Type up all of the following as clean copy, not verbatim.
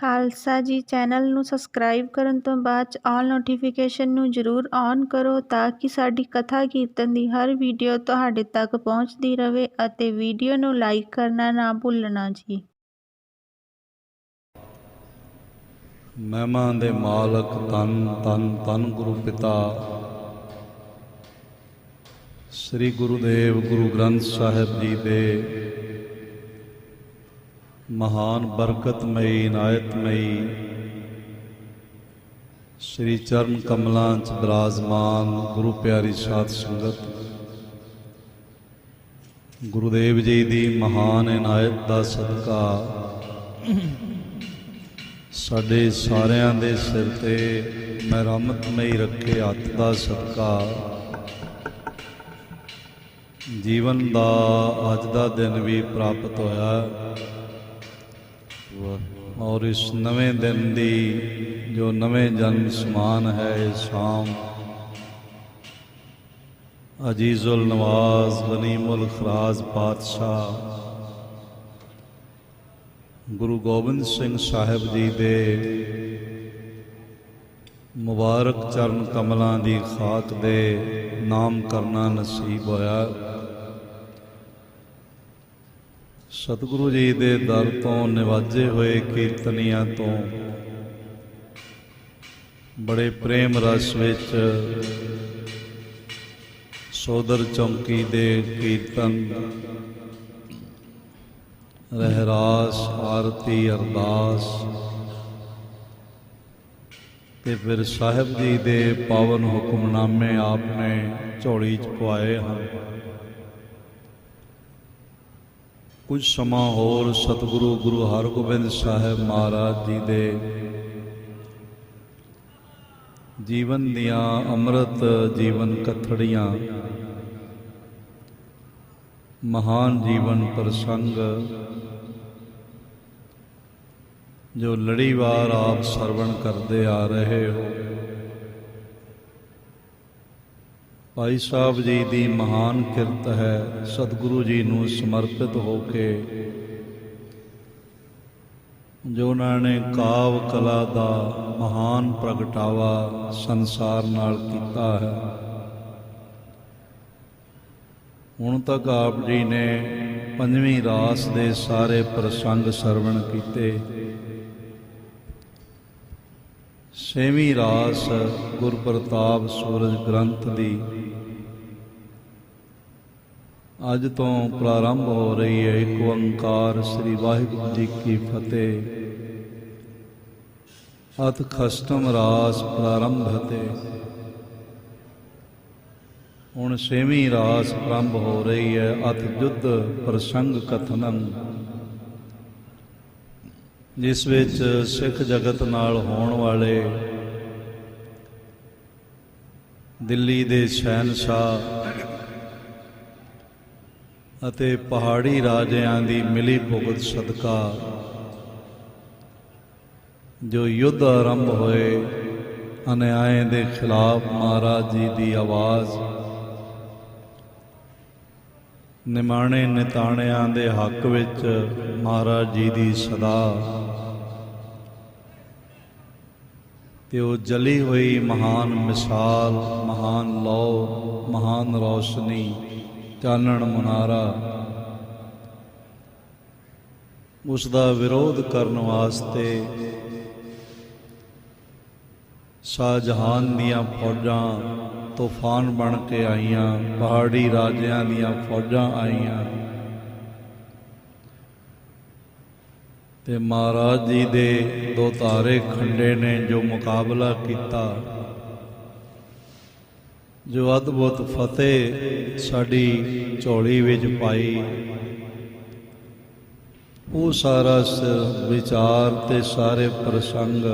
ਖਾਲਸਾ ਜੀ ਚੈਨਲ ਨੂੰ ਸਬਸਕ੍ਰਾਈਬ ਕਰਨ ਤੋਂ ਬਾਅਦ 'ਚ ਆਲ ਨੋਟੀਫਿਕੇਸ਼ਨ ਨੂੰ ਜ਼ਰੂਰ ਔਨ ਕਰੋ ਤਾਂ ਕਿ ਸਾਡੀ ਕਥਾ ਕੀਰਤਨ ਦੀ ਹਰ ਵੀਡੀਓ ਤੁਹਾਡੇ ਤੱਕ ਪਹੁੰਚਦੀ ਰਹੇ ਅਤੇ ਵੀਡੀਓ ਨੂੰ ਲਾਈਕ ਕਰਨਾ ਨਾ ਭੁੱਲਣਾ ਜੀ। ਮਹਿਮਾ ਦੇ ਮਾਲਕ ਧੰਨ ਧੰਨ ਧੰਨ ਗੁਰੂ ਪਿਤਾ ਸ੍ਰੀ ਗੁਰੂਦੇਵ ਗੁਰੂ ਗ੍ਰੰਥ ਸਾਹਿਬ ਜੀ ਦੇ महान बरकतमयी इनायतमयी श्री चरण कमलों च विराजमान गुरु प्यारी साध संगत गुरुदेव जी की महान इनायत का सदका साडे सारियां दे सिर ते मेहरमतमई रखे हथ का सदका जीवन का अज का दिन भी प्राप्त होया और इस नवे दिन दी जो नवे जन्म समान है शाम अजीजुल नवाज गनीमुल खराज पातशाह गुरु गोबिंद सिंह साहिब जी दे मुबारक चरण कमलों की खाक दे नाम करना नसीब होया। सतगुरु जी दे दर तो निवाजे हुए कीर्तनियां तो बड़े प्रेम रस विच सोदर चौंकी दे कीर्तन रहरास आरती अरदास ते फिर साहिब जी दे पावन हुक्मनामे आपने झोली च पवाए हैं। कुछ समा होर सतगुरु गुरु हरगोबिंद साहिब महाराज जी दे जीवन दियां अमृत जीवन कथड़ियां महान जीवन प्रसंग जो लड़ीवार आप सरवण करते आ रहे हो। भाई साहब जी की महान किरत है सतगुरु जी नूं समर्पित होके जो उन्होंने काव कला का महान प्रगटावा संसार नाल कीता है। हुण तक आप जी ने पंजवीं रास दे सारे प्रसंग सरवण कीते। छेवीं रास गुरप्रताप सूरज ग्रंथ दी अज तो प्रारंभ हो रही है। एक ओंकार श्री वाहिगुरू जी की फतेह। अथ खष्टम रास प्रारंभ थे। हुण छेवीं रास प्रारंभ हो रही है। अथ युद्ध प्रसंग कथनम जिस विच सिख जगत नाल होण वाले दिल्ली दे शहनशाह ਅਤੇ ਪਹਾੜੀ ਰਾਜਿਆਂ ਦੀ ਮਿਲੀ ਭੁਗਤ ਸਦਕਾ ਜੋ ਯੁੱਧ ਆਰੰਭ ਹੋਏ ਅਨਿਆਏ ਦੇ ਖਿਲਾਫ ਮਹਾਰਾਜ ਜੀ ਦੀ ਆਵਾਜ਼ ਨਿਮਾਣੇ ਨਿਤਾਣਿਆਂ ਦੇ ਹੱਕ ਵਿੱਚ ਮਹਾਰਾਜ ਜੀ ਦੀ ਸਦਾ ਤੇ ਉਹ ਜਲੀ ਹੋਈ ਮਹਾਨ ਮਿਸਾਲ ਮਹਾਨ ਲੋ ਮਹਾਨ ਰੌਸ਼ਨੀ ਚਾਨਣ ਮੁਨਾਰਾ ਉਸ ਦਾ ਵਿਰੋਧ ਕਰਨ ਵਾਸਤੇ ਸ਼ਾਹਜਹਾਨ ਦੀਆਂ ਫੌਜਾਂ ਤੂਫਾਨ ਬਣ ਕੇ ਆਈਆਂ। ਪਹਾੜੀ ਰਾਜਿਆਂ ਦੀਆਂ ਫੌਜਾਂ ਆਈਆਂ ਤੇ ਮਹਾਰਾਜ ਜੀ ਦੇ ਦੋ ਤਾਰੇ ਖੰਡੇ ਨੇ ਜੋ ਮੁਕਾਬਲਾ ਕੀਤਾ। जो अद्भुत फतेह साड़ी झोली विच पाई वो सारा विचार ते सारे प्रसंग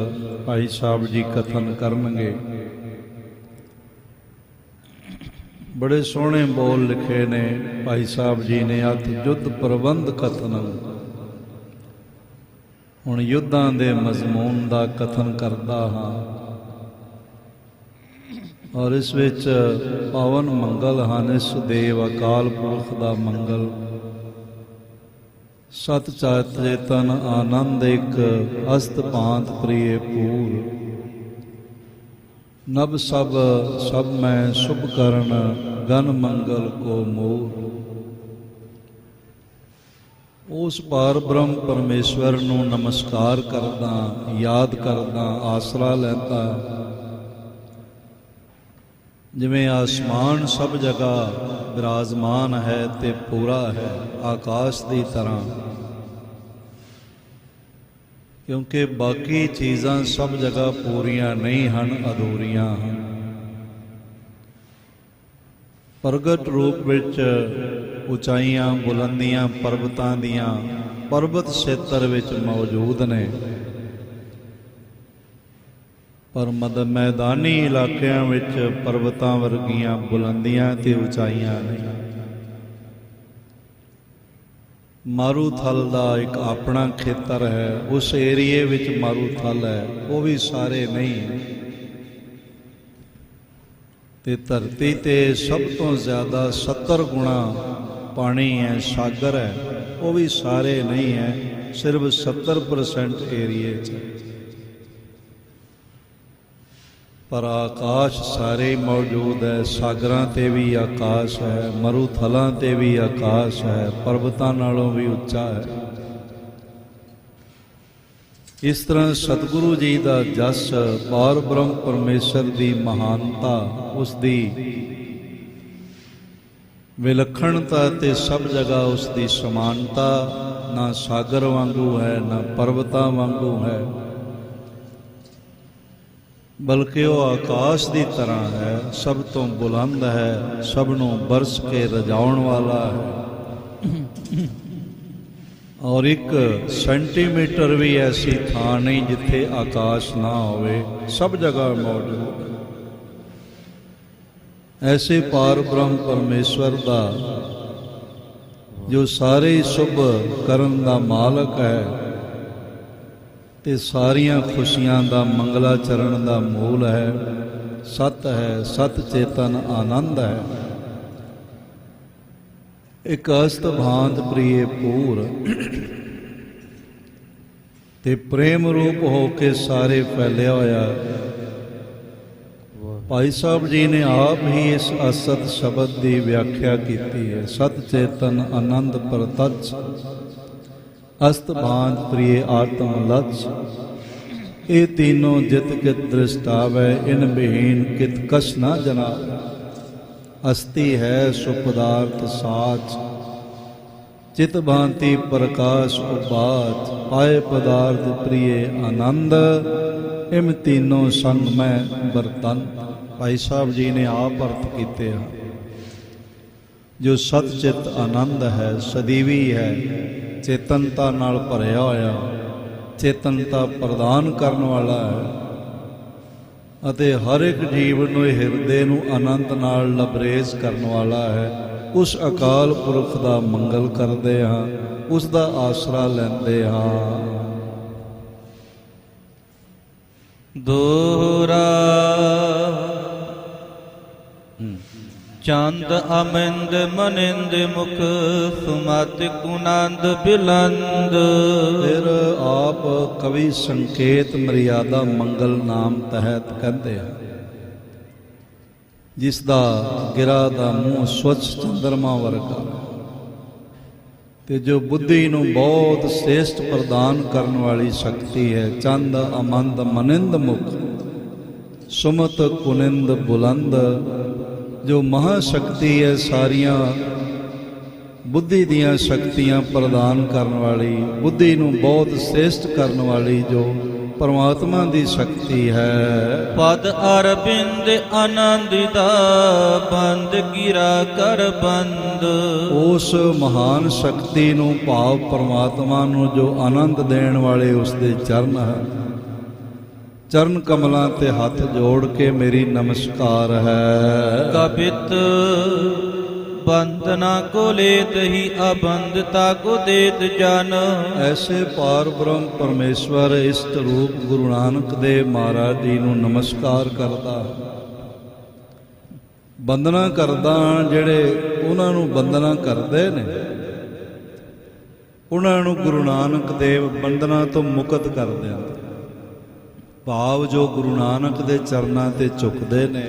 भाई साहब जी कथन करनगे। बड़े सोहने बोल लिखे ने भाई साहब जी ने। अथ युद्ध प्रबंध कथन हुण युद्धां दे मजमून दा कथन करदा हाँ और इस विच पावन मंगल ਹਨ। ਇਸ ਦੇਵ ਅਕਾਲ ਪੁਰਖ ਦਾ ਮੰਗਲ सत चेतन आनंद एक अस्त भांत प्रिय पूर। नभ सब सब मैं शुभ करण गन मंगल को मोर। उस पार ब्रह्म परमेश्वर ਨੂੰ नमस्कार करदा, याद करदा, आसरा लैंदा। जिवें आसमान सब जगह विराजमान है ते पूरा है आकाश की तरह, क्योंकि बाकी चीज़ां सब जगह पूरियां नहीं हन, अधूरियां हन। प्रगट रूप विच उचाइयां बुलंदियां पर्वतां दियां पर्वत क्षेत्र विच मौजूद ने, पर मैदानी इलाकिਆਂ ਵਿੱਚ पर्वतां वर्गियां बुलंदियां ते उचाइयां नहीं। मारूथल ਦਾ एक अपना खेतर है, उस एरिए ਵਿੱਚ मारूथल है, वो भी सारे नहीं। ਤੇ ਧਰਤੀ ਤੇ ਸਭ ਤੋਂ ਜ਼ਿਆਦਾ 70 ਗੁਣਾ ਪਾਣੀ ਹੈ, ਸਾਗਰ ਹੈ, ਉਹ ਵੀ ਸਾਰੇ ਨਹੀਂ ਹੈ, ਸਿਰਫ 70% ਏਰੀਏ 'ਚ। पर आकाश सारे मौजूद है, सागरां ते भी आकाश है, मरुथलां ते भी आकाश है, पर्वतां नालों भी उच्चा है। इस तरह सतगुरु जी का जस, पार ब्रह्म परमेश्वर की महानता, उसकी विलक्षणता ते सब जगह उसकी समानता, ना सागर वांगू है ना पर्वतां वांगू है, बल्कि वो आकाश की तरह है, सब तो बुलंद है, सबनों बरस के रजाउण वाला है। और एक सेंटीमीटर भी ऐसी थां नहीं जिथे आकाश ना होवे, सब जगह मौजूद है। ऐसे पार ब्रह्म परमेश्वर का जो सारे शुभ करन दा मालक है ते सारियां खुशियां दा मंगलाचरण दा मूल है, सत है, सत चेतन आनंद है। एक अस्त भांत प्रिय पूर ते प्रेम रूप हो के सारे फैलिया होया। भाई साहब जी ने आप ही इस असत शब्द की व्याख्या की है। सत चेतन आनंद प्रतच अस्त भांत प्रिय आत्म लक्ष, ये तीनों जित कित दृष्टावै, इन विहीन कित कछ न जना। अस्ति है सुपदार्थ साच, चित भांति प्रकाश उबाच, पाए पदार्थ प्रिय आनंद, इम तीनों संग में बर्तन। भाई साहब जी ने आप अर्थ किते हैं। जो सतचित आनंद है, सदीवी है, चेतनता नाल भरिया होया, चेतनता प्रदान करन वाला है, अते हर एक जीव नूं हिरदे नूं आनंद नाल लबरेज करन वाला है। उस अकाल पुरख दा मंगल करदे हां, उस दा आसरा लैंदे हां। दोहरा चंद अमिंद मनिंद मुख, सुमत कुनंद बिलंद। फिर आप कवि संकेत मर्यादा मंगल नाम तहत कहते हैं, जिसदा गिरा दा मुँह स्वच्छ चंद्रमा वर्गा, ते जो बुद्धि नूं बहुत श्रेष्ठ प्रदान करने वाली शक्ति है। चंद अमंद मनिंद मुख, सुमत कुनिंद बुलंद, जो महाशक्ति है, सारिया बुद्धि दियां शक्तियां प्रदान करने वाली, बुद्धि नूं बहुत श्रेष्ठ करने वाली जो परमात्मा की शक्ति है। पद अरविंद आनंद दा बंद, गिरा कर बंद। उस महान शक्ति नूं भाव परमात्मा नूं जो आनंद देण वाले उसके चरण है, चरण कमलों ते हाथ जोड़ के मेरी नमस्कार है। कपित बंदना को लेत ही, अबंधता को देत जन। ऐसे पार ब्रह्म परमेश्वर इष्ट रूप गुरु नानक देव महाराज जी नूं नमस्कार करदा, बंदना करदा। जेड़े उन्हां नूं बंदना करदे ने ਉਹਨਾਂ ਨੂੰ ਗੁਰੂ ਨਾਨਕ ਦੇਵ ਬੰਧਨਾਂ ਤੋਂ ਮੁਕਤ ਕਰ ਦਿੰਦੇ। ਭਾਵ ਜੋ ਗੁਰੂ ਨਾਨਕ ਦੇ ਚਰਨਾਂ ਤੇ ਝੁਕਦੇ ਨੇ,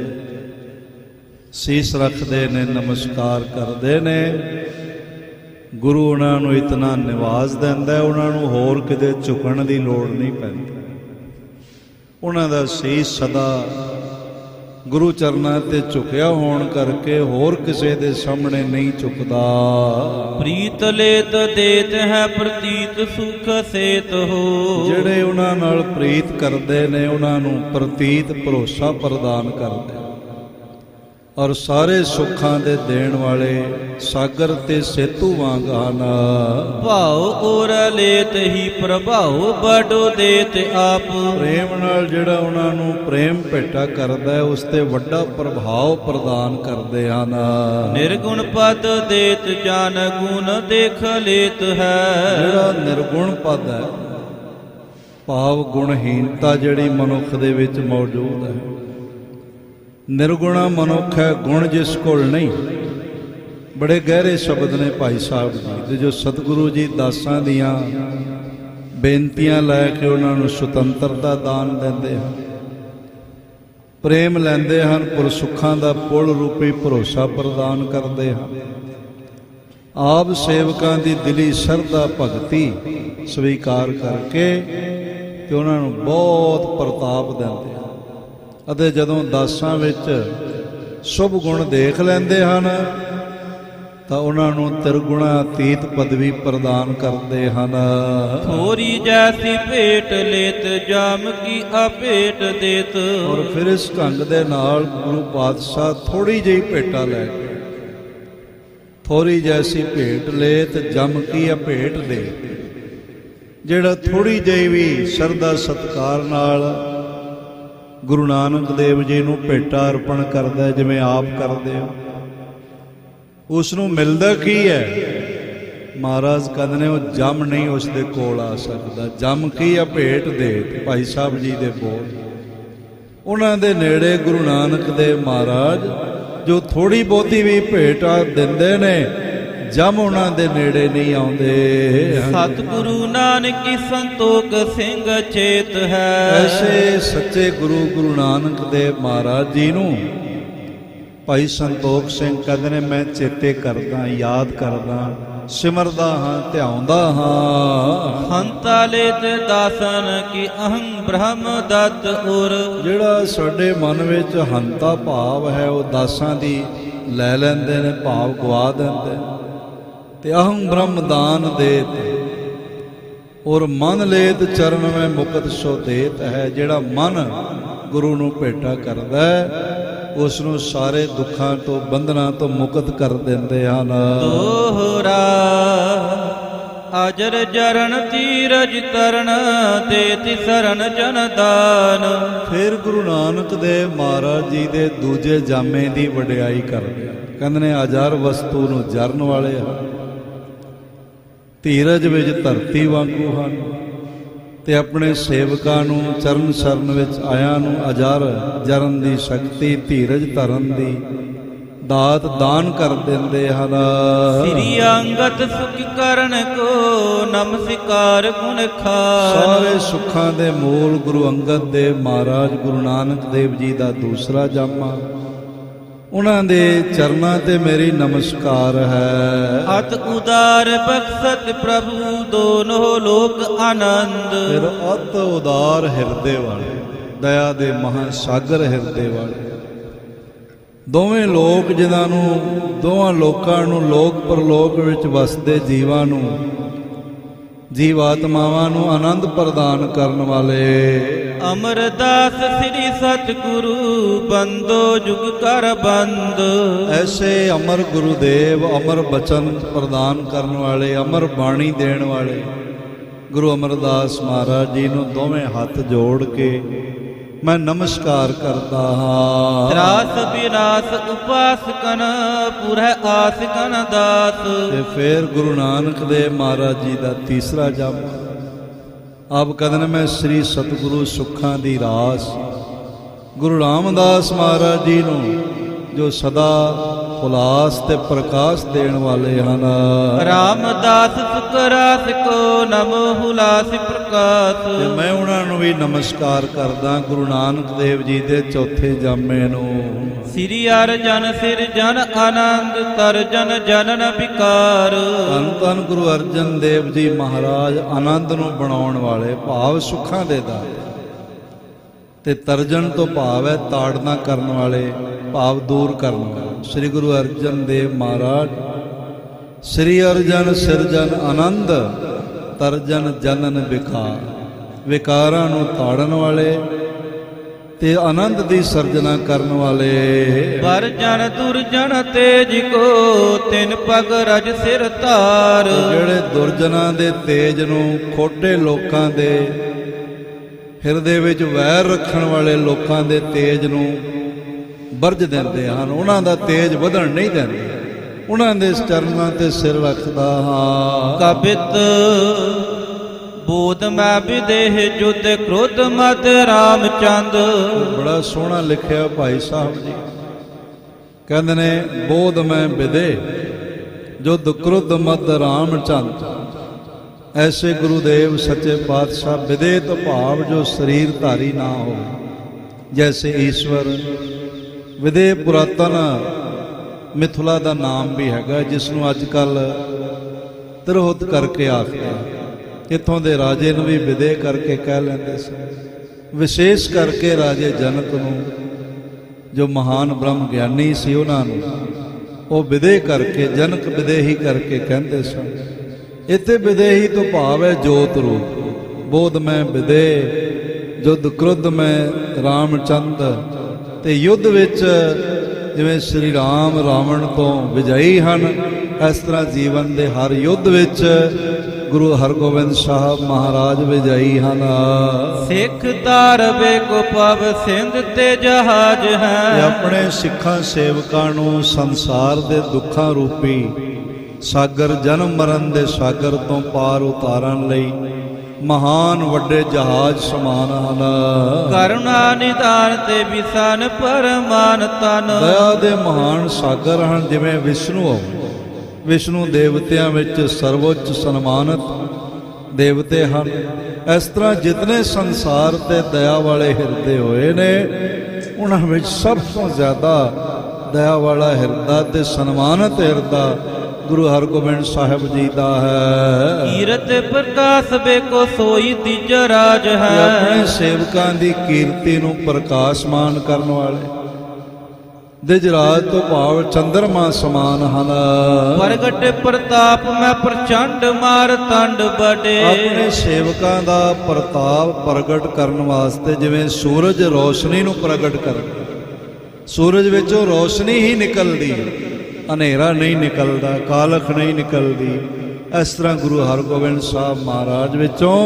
ਸੀਸ ਰੱਖਦੇ ਨੇ, ਨਮਸਕਾਰ ਕਰਦੇ ਨੇ, ਗੁਰੂ ਉਹਨਾਂ ਨੂੰ ਇਤਨਾ ਨਿਵਾਜ਼ ਦਿੰਦਾ, ਉਹਨਾਂ ਨੂੰ ਹੋਰ ਕਿਤੇ ਝੁਕਣ ਦੀ ਲੋੜ ਨਹੀਂ ਪੈਂਦੀ। ਉਹਨਾਂ ਦਾ ਸੀਸ ਸਦਾ ਗੁਰੂ ਚਰਨਾਂ ਤੇ ਝੁਕਿਆ ਹੋਣ ਕਰਕੇ ਹੋਰ ਕਿਸੇ ਦੇ ਸਾਹਮਣੇ ਨਹੀਂ ਝੁਕਦਾ। ਪ੍ਰੀਤ ਲੇਤ ਦੇਤ ਹੈ ਪ੍ਰਤੀਤ ਸੁਖ ਸੇਤ ਹੋ। ਜਿਹੜੇ ਉਹਨਾਂ ਨਾਲ ਪ੍ਰੀਤ ਕਰਦੇ ਨੇ ਉਹਨਾਂ ਨੂੰ ਪ੍ਰਤੀਤ ਭਰੋਸਾ ਪ੍ਰਦਾਨ ਕਰਦੇ, ਔਰ ਸਾਰੇ ਸੁੱਖਾਂ ਦੇ ਦੇਣ ਵਾਲੇ ਸਾਗਰ ਤੇ ਸੇਤੂ ਵਾਂਗ ਹਨ। ਭਾਉ ਔਰ ਲੇਤ ਹੀ ਪ੍ਰਭਾਉ ਬੜੋ ਦੇਤ ਆਪ। ਪ੍ਰੇਮ ਨਾਲ ਜਿਹੜਾ ਉਹਨਾਂ ਨੂੰ ਪ੍ਰੇਮ ਭੇਟਾ ਕਰਦਾ ਹੈ ਉਸ ਤੇ ਵੱਡਾ ਪ੍ਰਭਾਵ ਪ੍ਰਦਾਨ ਕਰਦੇ ਹਨ। ਨਿਰਗੁਣ ਪਦ ਦੇਤ ਜਨ ਗੁਣ ਦੇਖ ਲੇਤ ਹੈ। ਜਿਹੜਾ ਨਿਰਗੁਣ ਪਦ ਹੈ, ਭਾਵ ਗੁਣਹੀਨਤਾ ਜਿਹੜੀ ਮਨੁੱਖ ਦੇ ਵਿੱਚ ਮੌਜੂਦ ਹੈ। ਨਿਰਗੁਣਾ ਮਨੁੱਖ ਹੈ, ਗੁਣ ਜਿਸ ਕੋਲ ਨਹੀਂ। ਬੜੇ ਗਹਿਰੇ ਸ਼ਬਦ ਨੇ ਭਾਈ ਸਾਹਿਬ ਜੀ ਦੇ, ਜੋ ਸਤਿਗੁਰੂ ਜੀ ਦਾਸਾਂ ਦੀਆਂ ਬੇਨਤੀਆਂ ਲੈ ਕੇ ਉਹਨਾਂ ਨੂੰ ਸੁਤੰਤਰਤਾ ਦਾਨ ਦਿੰਦੇ ਹਨ, ਪ੍ਰੇਮ ਲੈਂਦੇ ਹਨ, ਪੁਰਸੁੱਖਾਂ ਦਾ ਪੁੱਲ ਰੂਪੀ ਭਰੋਸਾ ਪ੍ਰਦਾਨ ਕਰਦੇ ਹਨ। ਆਪ ਸੇਵਕਾਂ ਦੀ ਦਿਲੀ ਸ਼ਰਧਾ ਭਗਤੀ ਸਵੀਕਾਰ ਕਰਕੇ ਤੇ ਉਹਨਾਂ ਨੂੰ ਬਹੁਤ ਪ੍ਰਤਾਪ ਦਿੰਦੇ ਹਨ। ਅਤੇ ਜਦੋਂ ਦਾਸਾਂ ਵਿੱਚ ਸ਼ੁਭ ਗੁਣ ਦੇਖ ਲੈਂਦੇ ਹਨ ਤਾਂ ਉਹਨਾਂ ਨੂੰ ਤਿਰਗੁਣਾ ਅਤੀਤ ਪਦਵੀ ਪ੍ਰਦਾਨ ਕਰਦੇ ਹਨ। ਥੋਰੀ ਜੈਸੀ ਭੇਟ ਲੇਤ ਜਾਮ ਕੀ ਆਪੇਟ ਦੇਤ। ਔਰ ਫਿਰ ਇਸ ਢੰਗ ਦੇ ਨਾਲ ਗੁਰੂ ਪਾਤਸ਼ਾਹ ਥੋੜੀ ਜਿਹੀ ਭੇਟਾ ਲੈ ਕੇ, ਥੋੜੀ ਜੈਸੀ ਭੇਟ ਲੇਤ ਜਮ ਕੀ ਆਪੇਟ ਦੇ। ਜਿਹੜਾ ਥੋੜੀ ਜਿਹੀ ਵੀ ਸ਼ਰਧਾ ਸਤਿਕਾਰ ਨਾਲ ਗੁਰੂ ਨਾਨਕ ਦੇਵ ਜੀ ਨੂੰ ਭੇਟਾ ਅਰਪਣ ਕਰਦਾ, ਜਿਵੇਂ ਆਪ ਕਰਦੇ ਹੋ, ਉਸ ਨੂੰ ਮਿਲਦਾ ਕੀ ਹੈ? ਮਹਾਰਾਜ ਕਹਿੰਦੇ ਨੇ ਉਹ ਜਮ ਨਹੀਂ ਉਸ ਦੇ ਕੋਲ ਆ ਸਕਦਾ। ਜਮ ਕੀ ਆ ਭੇਟ ਦੇ, ਭਾਈ ਸਾਹਿਬ ਜੀ ਦੇ ਬੋਲ। ਉਹਨਾਂ ਦੇ ਨੇੜੇ ਗੁਰੂ ਨਾਨਕ ਦੇਵ ਮਹਾਰਾਜ ਜੋ ਥੋੜੀ ਬਹੁਤੀ ਵੀ ਭੇਟ ਦਿੰਦੇ ਨੇ, ਜਮ ਉਹਨਾਂ ਦੇ ਨੇੜੇ ਨਹੀਂ ਆਉਂਦੇ। ਸਤਿਗੁਰੂ ਨਾਨਕੀ ਸੰਤੋਖ ਸਿੰਘ ਚੇਤ ਹੈ। ਐਸੇ ਸੱਚੇ ਗੁਰੂ ਗੁਰੂ ਨਾਨਕ ਦੇਵ ਮਹਾਰਾਜ ਜੀ ਨੂੰ ਭਾਈ ਸੰਤੋਖ ਸਿੰਘ ਕਹਿੰਦੇ ਨੇ, ਮੈਂ ਚੇਤੇ ਕਰਦਾ, ਯਾਦ ਕਰਦਾ, ਸਿਮਰਦਾ ਹਾਂ, ਧਿਆਉਂਦਾ ਹਾਂ। ਹੰਤਾ ਲੇਤ ਦਾਸਨ ਕੀ ਅਹੰ ਬ੍ਰਹਮ ਦਤ ਉਰ। ਜਿਹੜਾ ਸਾਡੇ ਮਨ ਵਿੱਚ ਹੰਤਾ ਭਾਵ ਹੈ ਉਹ ਦਾਸਾਂ ਦੀ ਲੈ ਲੈਂਦੇ ਨੇ, ਭਾਵ ਗਵਾ ਦਿੰਦੇ ਤੇ ਅਹੰ ਬ੍ਰਹਮ ਦਾਨ ਦੇਤ ਔਰ ਮਨ ਲੇਤ ਚਰਨ ਮੈਂ ਮੁਕਤ ਸੋ ਦੇਤ ਹੈ। ਜਿਹੜਾ ਮਨ ਗੁਰੂ ਨੂੰ ਭੇਟਾ ਕਰਦਾ ਹੈ ਉਸ ਨੂੰ ਸਾਰੇ ਦੁੱਖਾਂ ਤੋਂ ਬੰਧਨਾਂ ਤੋਂ ਮੁਕਤ ਕਰ ਦਿੰਦੇ ਹਨ। ਦੋਹਰਾ ਅਜਰ ਜਰਨ ਤੀਰਜ ਤਰਨ ਦੇਤੀ ਸਰਨ ਜਨ ਦਾਨ। ਫਿਰ ਗੁਰੂ ਨਾਨਕ ਦੇਵ ਮਹਾਰਾਜ ਜੀ ਦੇ ਦੂਜੇ ਜਾਮੇ ਦੀ ਵਡਿਆਈ ਕਰਦੇ, ਕਹਿੰਦੇ ਨੇ ਅਜਰ ਵਸਤੂ ਨੂੰ ਜਰਨ ਵਾਲੇ ਹਨ, ਧੀਰਜ ਵਿੱਚ ਧਰਤੀ ਵਾਂਗੂ ਹਨ, ਤੇ ਆਪਣੇ ਸੇਵਕਾਂ ਨੂੰ ਚਰਨ ਸ਼ਰਨ ਵਿੱਚ ਆਇਆਂ ਨੂੰ ਅਜਰ ਜਰਨ ਦੀ ਸ਼ਕਤੀ, ਧੀਰਜ ਧਰਨ ਦੀ ਦਾਤ ਦਾਨ ਕਰ ਦਿੰਦੇ ਹਨ। ਸ੍ਰੀ ਅੰਗਤ ਸੁਖ ਕਰਨ ਕੋ ਨਮਸਕਾਰ ਗੁਣ ਖਾਨ। ਸਾਰੇ ਸੁੱਖਾਂ ਦੇ ਮੂਲ ਗੁਰੂ ਅੰਗਦ ਦੇਵ ਮਹਾਰਾਜ ਗੁਰੂ ਨਾਨਕ ਦੇਵ ਜੀ ਦਾ ਦੂਸਰਾ ਜਾਮਾ, ਉਹਨਾਂ ਦੇ ਚਰਨਾਂ ਤੇ ਮੇਰੀ ਨਮਸਕਾਰ ਹੈ। ਅਤ ਉਦਾਰ ਬਖਸ਼ਤ ਪ੍ਰਭੂ ਦੋਨੋਂ ਲੋਕ ਆਨੰਦ। ਫਿਰ ਅਤ ਉਦਾਰ ਹਿਰਦੇ ਵਾਲੇ, ਦਇਆ ਦੇ ਮਹਾ ਸਾਗਰ ਹਿਰਦੇ ਵਾਲੇ, ਦੋਵੇਂ ਲੋਕ ਜਿਨ੍ਹਾਂ ਨੂੰ, ਦੋਵਾਂ ਲੋਕਾਂ ਨੂੰ, ਲੋਕ ਪਰਲੋਕ ਵਿੱਚ ਵਸਦੇ ਜੀਵਾਂ ਨੂੰ, ਜੀਵਾਤਮਾਵਾਂ ਨੂੰ ਆਨੰਦ ਪ੍ਰਦਾਨ ਕਰਨ ਵਾਲੇ। ਅਮਰਦਾਸ ਸ੍ਰੀ ਸਤਿਗੁਰੂ ਬੰਦੋ ਜੁਗ ਕਰ ਬੰਦ। ਐਸੇ ਅਮਰ ਗੁਰੂਦੇਵ, ਅਮਰ ਬਚਨ ਪ੍ਰਦਾਨ ਕਰਨ ਵਾਲੇ, ਅਮਰ ਬਾਣੀ ਦੇਣ ਵਾਲੇ ਗੁਰੂ ਅਮਰਦਾਸ ਮਹਾਰਾਜ ਜੀ ਨੂੰ ਦੋਵੇਂ ਹੱਥ ਜੋੜ ਕੇ ਮੈਂ ਨਮਸਕਾਰ ਕਰਦਾ ਹਾਂ। ਤਰਾਸ ਵਿਨਾਸ਼ ਉਪਾਸਕਨ ਪੁਰਹਿ ਆਸਕਨ ਦਾਸ। ਤੇ ਫਿਰ ਗੁਰੂ ਨਾਨਕ ਦੇਵ ਮਹਾਰਾਜ ਜੀ ਦਾ ਤੀਸਰਾ ਜਾਮਾ, ਆਪ ਕਹਿੰਦੇ ਨੇ ਮੈਂ ਸ੍ਰੀ ਸਤਿਗੁਰੂ ਸੁੱਖਾਂ ਦੀ ਰਾਸ ਗੁਰੂ ਰਾਮਦਾਸ ਮਹਾਰਾਜ ਜੀ ਨੂੰ, ਜੋ ਸਦਾ ਹੁਲਾਸ ਤੇ ਪ੍ਰਕਾਸ਼ ਦੇਣ ਵਾਲੇ ਹਨ। ਰਾਮਦਾਸ ਸੁਕਰਾਸ ਕੋ ਨਮੋ ਹੁਲਾਸਿ ਪ੍ਰਕਾਸ਼। ਤੇ ਮੈਂ ਉਹਨਾਂ ਨੂੰ ਵੀ ਨਮਸਕਾਰ ਕਰਦਾ ਗੁਰੂ ਨਾਨਕ ਦੇਵ ਜੀ ਦੇ ਚੌਥੇ ਜਾਮੇ ਨੂੰ। ਸ੍ਰੀ ਅਰਜਨ ਸਿਰਜਨ ਆਨੰਦ ਤਰਜਨ ਜਨਨ ਵਿਕਾਰ। ਧੰਨ ਧੰਨ ਗੁਰੂ ਅਰਜਨ ਦੇਵ ਜੀ ਮਹਾਰਾਜ ਆਨੰਦ ਨੂੰ ਬਣਾਉਣ ਵਾਲੇ, ਭਾਵ ਸੁੱਖਾਂ ਦੇ ਦਾਤੇ। ਤੇ ਤਰਜਨ ਤੋਂ ਭਾਵ ਹੈ ਤਾੜਨਾ ਕਰਨ ਵਾਲੇ, ਭਾਵ ਦੂਰ ਕਰਨ ਵਾਲੇ। ਸ੍ਰੀ ਗੁਰੂ ਅਰਜਨ ਦੇਵ ਮਹਾਰਾਜ ਸ੍ਰੀ ਅਰਜਨ ਸਿਰਜਨ ਆਨੰਦ ਤਰਜਨ ਜਨਨ ਵਿਕਾਰ, ਵਿਕਾਰਾਂ ਨੂੰ ਤਾੜਨ ਵਾਲੇ ਤੇ ਆਨੰਦ ਦੀ ਸਰਜਨਾ ਕਰਨ ਵਾਲੇ। ਵਰਜਨ ਦੁਰਜਨ ਤੇਜ ਕੋ ਤਿਨ ਪਗ ਰਜ ਸਿਰ ਧਾਰ। ਜਿਹੜੇ ਦੁਰਜਨਾਂ ਦੇ ਤੇਜ ਨੂੰ, ਖੋਟੇ ਲੋਕਾਂ ਦੇ ਹਿਰਦੇ ਵਿੱਚ ਵੈਰ ਰੱਖਣ ਵਾਲੇ ਲੋਕਾਂ ਦੇ ਤੇਜ ਨੂੰ ਵਰਜ ਦਿੰਦੇ ਹਨ, ਉਹਨਾਂ ਦਾ ਤੇਜ ਵਧਣ ਨਹੀਂ ਦਿੰਦੇ, ਉਹਨਾਂ ਦੇ ਚਰਨਾਂ ਤੇ ਸਿਰ ਰੱਖਦਾ ਹਾਂ। ਕਬਿਤ ਬੋਧ ਮੈਂ ਵਿਦੇਹ ਜੁਦ ਕ੍ਰੋਧ ਮਦ ਰਾਮਚੰਦ। ਬੜਾ ਸੋਹਣਾ ਲਿਖਿਆ ਭਾਈ ਸਾਹਿਬ ਜੀ, ਕਹਿੰਦੇ ਨੇ ਬੋਧ ਮੈਂ ਵਿਦੇ ਜੁਦ ਕ੍ਰੋਧ ਮਦ ਰਾਮਚੰਦ। ਐਸੇ ਗੁਰੂਦੇਵ ਸੱਚੇ ਪਾਤਸ਼ਾਹ ਵਿਦੇ ਤੋਂ ਭਾਵ ਜੋ ਸਰੀਰ ਧਾਰੀ ਨਾ ਹੋ, ਜੈਸੇ ਈਸ਼ਵਰ। ਵਿਦੇ ਪੁਰਾਤਨ ਮਿਥੁਲਾ ਦਾ ਨਾਮ ਵੀ ਹੈਗਾ, ਜਿਸ ਨੂੰ ਅੱਜ ਕੱਲ ਤਿਰਹੁਤ ਕਰਕੇ ਆਖਦੇ। ਇੱਥੋਂ ਦੇ ਰਾਜੇ ਨੂੰ ਵੀ ਵਿਦੇ ਕਰਕੇ ਕਹਿ ਲੈਂਦੇ ਸੀ। ਵਿਸ਼ੇਸ਼ ਕਰਕੇ ਰਾਜੇ ਜਨਕ ਨੂੰ, ਜੋ ਮਹਾਨ ਬ੍ਰਹਮ ਗਿਆਨੀ ਸੀ, ਉਹਨਾਂ ਨੂੰ ਉਹ ਵਿਦੇ ਕਰਕੇ, ਜਨਕ ਵਿਦੇਹੀ ਕਰਕੇ ਕਹਿੰਦੇ ਸਨ। ਇੱਥੇ ਵਿਦੇਹੀ ਤੋਂ ਭਾਵ ਹੈ ਜੋਤ ਰੂਪ। ਬੋਧ ਮੈਂ ਵਿਦੇ ਜੁਦ ਕ੍ਰੋਧ ਮੈਂ ਰਾਮਚੰਦ। ਤੇ ਯੁੱਧ ਵਿੱਚ ਜਿਵੇਂ ਸ੍ਰੀ ਰਾਮ ਰਾਵਣ ਤੋਂ ਵਿਜয়ੀ ਹਨ, ਇਸ ਤਰ੍ਹਾਂ ਜੀਵਨ ਦੇ ਹਰ ਯੁੱਧ ਵਿੱਚ ਗੁਰੂ ਹਰਗੋਬਿੰਦ ਸਾਹਿਬ ਮਹਾਰਾਜ ਵਿਜয়ੀ ਹਨ। ਸਿੱਖ ਤਾਰਵੇ ਕੋ ਪਵ ਸਿੰਧ ਤੇ ਜਹਾਜ ਹੈ। ਤੇ ਆਪਣੇ ਸਿੱਖਾਂ ਸੇਵਕਾਂ ਨੂੰ ਸੰਸਾਰ ਦੇ ਦੁੱਖਾਂ ਰੂਪੀ ਸਾਗਰ, ਜਨਮ ਮਰਨ ਦੇ ਸਾਗਰ ਤੋਂ ਪਾਰ ਉਤਾਰਨ ਲਈ ਮਹਾਨ ਵੱਡੇ ਜਹਾਜ਼ ਸਮਾਨ ਹਨ। ਕਰੁਣਾ ਨਿਦਾਨ ਤੇ ਵਿਸਨ ਪਰਮਾਨ ਤਨ। ਦਇਆ ਦੇ ਮਹਾਨ ਸਾਗਰ ਹਨ, ਜਿਵੇਂ ਵਿਸ਼ਨੂੰ ਹੋ। ਵਿਸ਼ਨੂੰ ਦੇਵਤਿਆਂ ਵਿੱਚ ਸਰਵੋੱਚ ਸਨਮਾਨਿਤ ਦੇਵਤੇ ਹਨ। ਇਸ ਤਰ੍ਹਾਂ ਜਿਤਨੇ ਸੰਸਾਰ ਤੇ ਦਇਆ ਵਾਲੇ ਹਿਰਦੇ ਹੋਏ ਨੇ, ਉਹਨਾਂ ਵਿੱਚ ਸਭ ਤੋਂ ਜ਼ਿਆਦਾ ਦਇਆ ਵਾਲਾ ਹਿਰਦਾ ਤੇ ਸਨਮਾਨਿਤ ਹਿਰਦਾ ਗੁਰੂ ਹਰਗੋਬਿੰਦ ਸਾਹਿਬ ਜੀ ਦਾ ਹੈ। ਕੀਰਤ ਪ੍ਰਕਾਸ਼ ਬੇਕੋ ਸੋਈ ਤੀਜਾ ਰਾਜ ਹੈ। ਆਪਣੇ ਸੇਵਕਾਂ ਦੀ ਕੀਰਤੀ ਨੂੰ ਪ੍ਰਕਾਸ਼ਮਾਨ ਕਰਨ ਵਾਲੇ ਦਿਜਰਾਜ ਤੋਂ ਭਾਵ ਚੰਦਰਮਾ ਸਮਾਨ ਹਨ। ਪ੍ਰਗਟ ਪ੍ਰਤਾਪ ਮੈਂ ਪ੍ਰਚੰਡ ਮਾਰ ਤੰਡ ਬੜੇ। ਆਪਣੇ ਸੇਵਕਾਂ ਦਾ ਪ੍ਰਤਾਪ ਪ੍ਰਗਟ ਕਰਨ ਵਾਸਤੇ ਜਿਵੇਂ ਸੂਰਜ ਰੋਸ਼ਨੀ ਨੂੰ ਪ੍ਰਗਟ ਕਰਦਾ, ਸੂਰਜ ਵਿੱਚੋਂ ਰੋਸ਼ਨੀ ਹੀ ਨਿਕਲਦੀ, ਹਨੇਰਾ ਨਹੀਂ ਨਿਕਲਦਾ, ਕਾਲਖ ਨਹੀਂ ਨਿਕਲਦੀ। ਇਸ ਤਰ੍ਹਾਂ ਗੁਰੂ ਹਰਗੋਬਿੰਦ ਸਾਹਿਬ ਮਹਾਰਾਜ ਵਿੱਚੋਂ,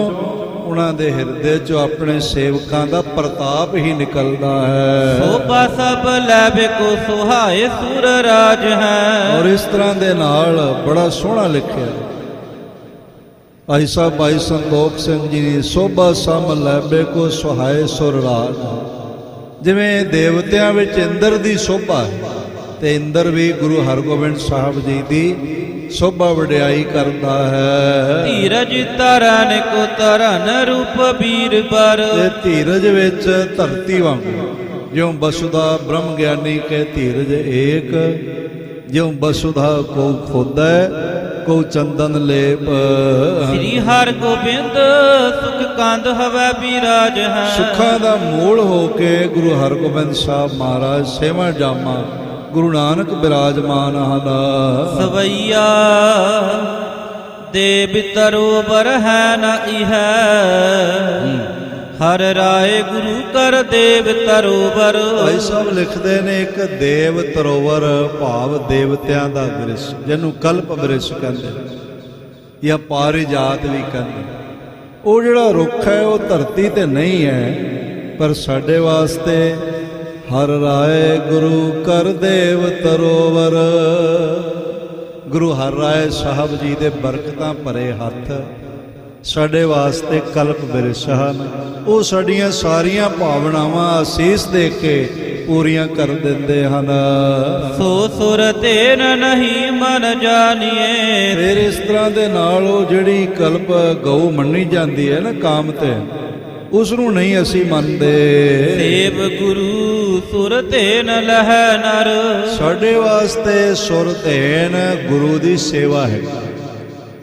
ਉਹਨਾਂ ਦੇ ਹਿਰਦੇ 'ਚੋਂ ਆਪਣੇ ਸੇਵਕਾਂ ਦਾ ਪ੍ਰਤਾਪ ਹੀ ਨਿਕਲਦਾ ਹੈ। ਸੋਭਾ ਸਭ ਲੈਵੇ ਕੋ ਸੁਹਾਏ ਸੁਰ ਰਾਜ ਹੈ। ਔਰ ਇਸ ਤਰ੍ਹਾਂ ਦੇ ਨਾਲ ਬੜਾ ਸੋਹਣਾ ਲਿਖਿਆ ਭਾਈ ਸਾਹਿਬ ਭਾਈ ਸੰਤੋਖ ਸਿੰਘ ਜੀ ਦੀ, ਸੋਭਾ ਸਭ ਲੈਵੇ ਕੋ ਸੁਹਾਏ ਸੁਰ ਰਾਜ। ਜਿਵੇਂ ਦੇਵਤਿਆਂ ਵਿੱਚ ਇੰਦਰ ਦੀ ਸੋਭਾ ਹੈ, ਤੇ ਇੰਦਰ ਵੀ ਗੁਰੂ ਹਰਗੋਬਿੰਦ ਸਾਹਿਬ ਜੀ ਦੀ ਸੋਭਾ ਵਡਿਆਈ ਕਰਦਾ ਹੈ। ਧੀਰਜ ਧਰਨ ਕੋ ਧਰਨ ਰੂਪ ਵੀਰ ਬਰ। ਤੇ ਧੀਰਜ ਵਿੱਚ ਧਰਤੀ ਵਾਂਗੂ, ਜਿਉਂ ਬਸੁਧਾ ਬ੍ਰਹਮ ਗਿਆਨੀ ਕੇ ਧੀਰਜ ਏਕ, ਜਿਉਂ ਬਸੁਧਾ ਕੋ ਖੋਦੈ ਕੋ ਚੰਦਨ ਲੇਪ। ਸ੍ਰੀ ਹਰਗੋਬਿੰਦ ਸੁਖ ਕੰਦ ਹਵੈ ਬਿਰਾਜ ਹੈ। ਸੁੱਖਾਂ ਦਾ ਮੂਲ ਹੋ ਕੇ ਗੁਰੂ ਹਰਗੋਬਿੰਦ ਸਾਹਿਬ ਮਹਾਰਾਜ ਸੇਵਾ ਜਾਮਾ ਗੁਰੂ ਨਾਨਕ ਬਿਰਾਜਮਾਨ ਹਨ। ਸਵਈਆ ਦੇਵ ਤਰੋਵਰ ਹੈ ਨ ਇਹੈ। ਹਰ ਰਾਏ ਗੁਰੂ ਕਰ ਦੇਵ ਤਰੋਵਰ। ਭਾਈ ਸਾਹਿਬ ਲਿਖਦੇ ਨੇ ਇੱਕ ਦੇਵ ਤਰੋਵਰ, ਭਾਵ ਦੇਵਤਿਆਂ ਦਾ ਦ੍ਰਿਸ਼, ਜਿਹਨੂੰ ਕਲਪ ਬ੍ਰਿਸ਼ ਕਹਿੰਦੇ ਜਾਂ ਪਾਰਿਜਾਤ ਵੀ ਕਹਿੰਦੇ। ਉਹ ਜਿਹੜਾ ਰੁੱਖ ਹੈ ਉਹ ਧਰਤੀ ਤੇ ਨਹੀਂ ਹੈ, ਪਰ ਸਾਡੇ ਵਾਸਤੇ ਹਰ ਰਾਏ ਗੁਰੂ ਕਰ ਦੇਵ ਤਰੋਵਰ। ਗੁਰੂ ਹਰ ਰਾਏ ਸਾਹਿਬ ਜੀ ਦੇ ਬਰਕਤਾਂ ਭਰੇ ਹੱਥ ਸਾਡੇ ਵਾਸਤੇ ਕਲਪ ਬਿਰਛ ਹਨ। ਉਹ ਸਾਡੀਆਂ ਸਾਰੀਆਂ ਭਾਵਨਾਵਾਂ ਅਸੀਸ ਦੇ ਕੇ ਪੂਰੀਆਂ ਕਰ ਦਿੰਦੇ ਹਨ। ਸੋ ਸੁਰ ਤੇਨ ਨਹੀਂ ਮਨ ਜਾਣੀਏ। ਫਿਰ ਇਸ ਤਰ੍ਹਾਂ ਦੇ ਨਾਲ ਉਹ ਜਿਹੜੀ ਕਲਪ ਗਊ ਮੰਨੀ ਜਾਂਦੀ ਹੈ ਨਾ ਕਾਮ ਤੇ, ਉਸ ਨੂੰ ਨਹੀਂ ਅਸੀਂ ਮੰਨਦੇ। ਸੇਵ ਗੁਰੂ ਸੁਰ ਤੇਨ ਲਹੈ ਨਰ। ਸਾਡੇ ਵਾਸਤੇ ਸੁਰ ਧੇਨ ਗੁਰੂ ਦੀ ਸੇਵਾ ਹੈ।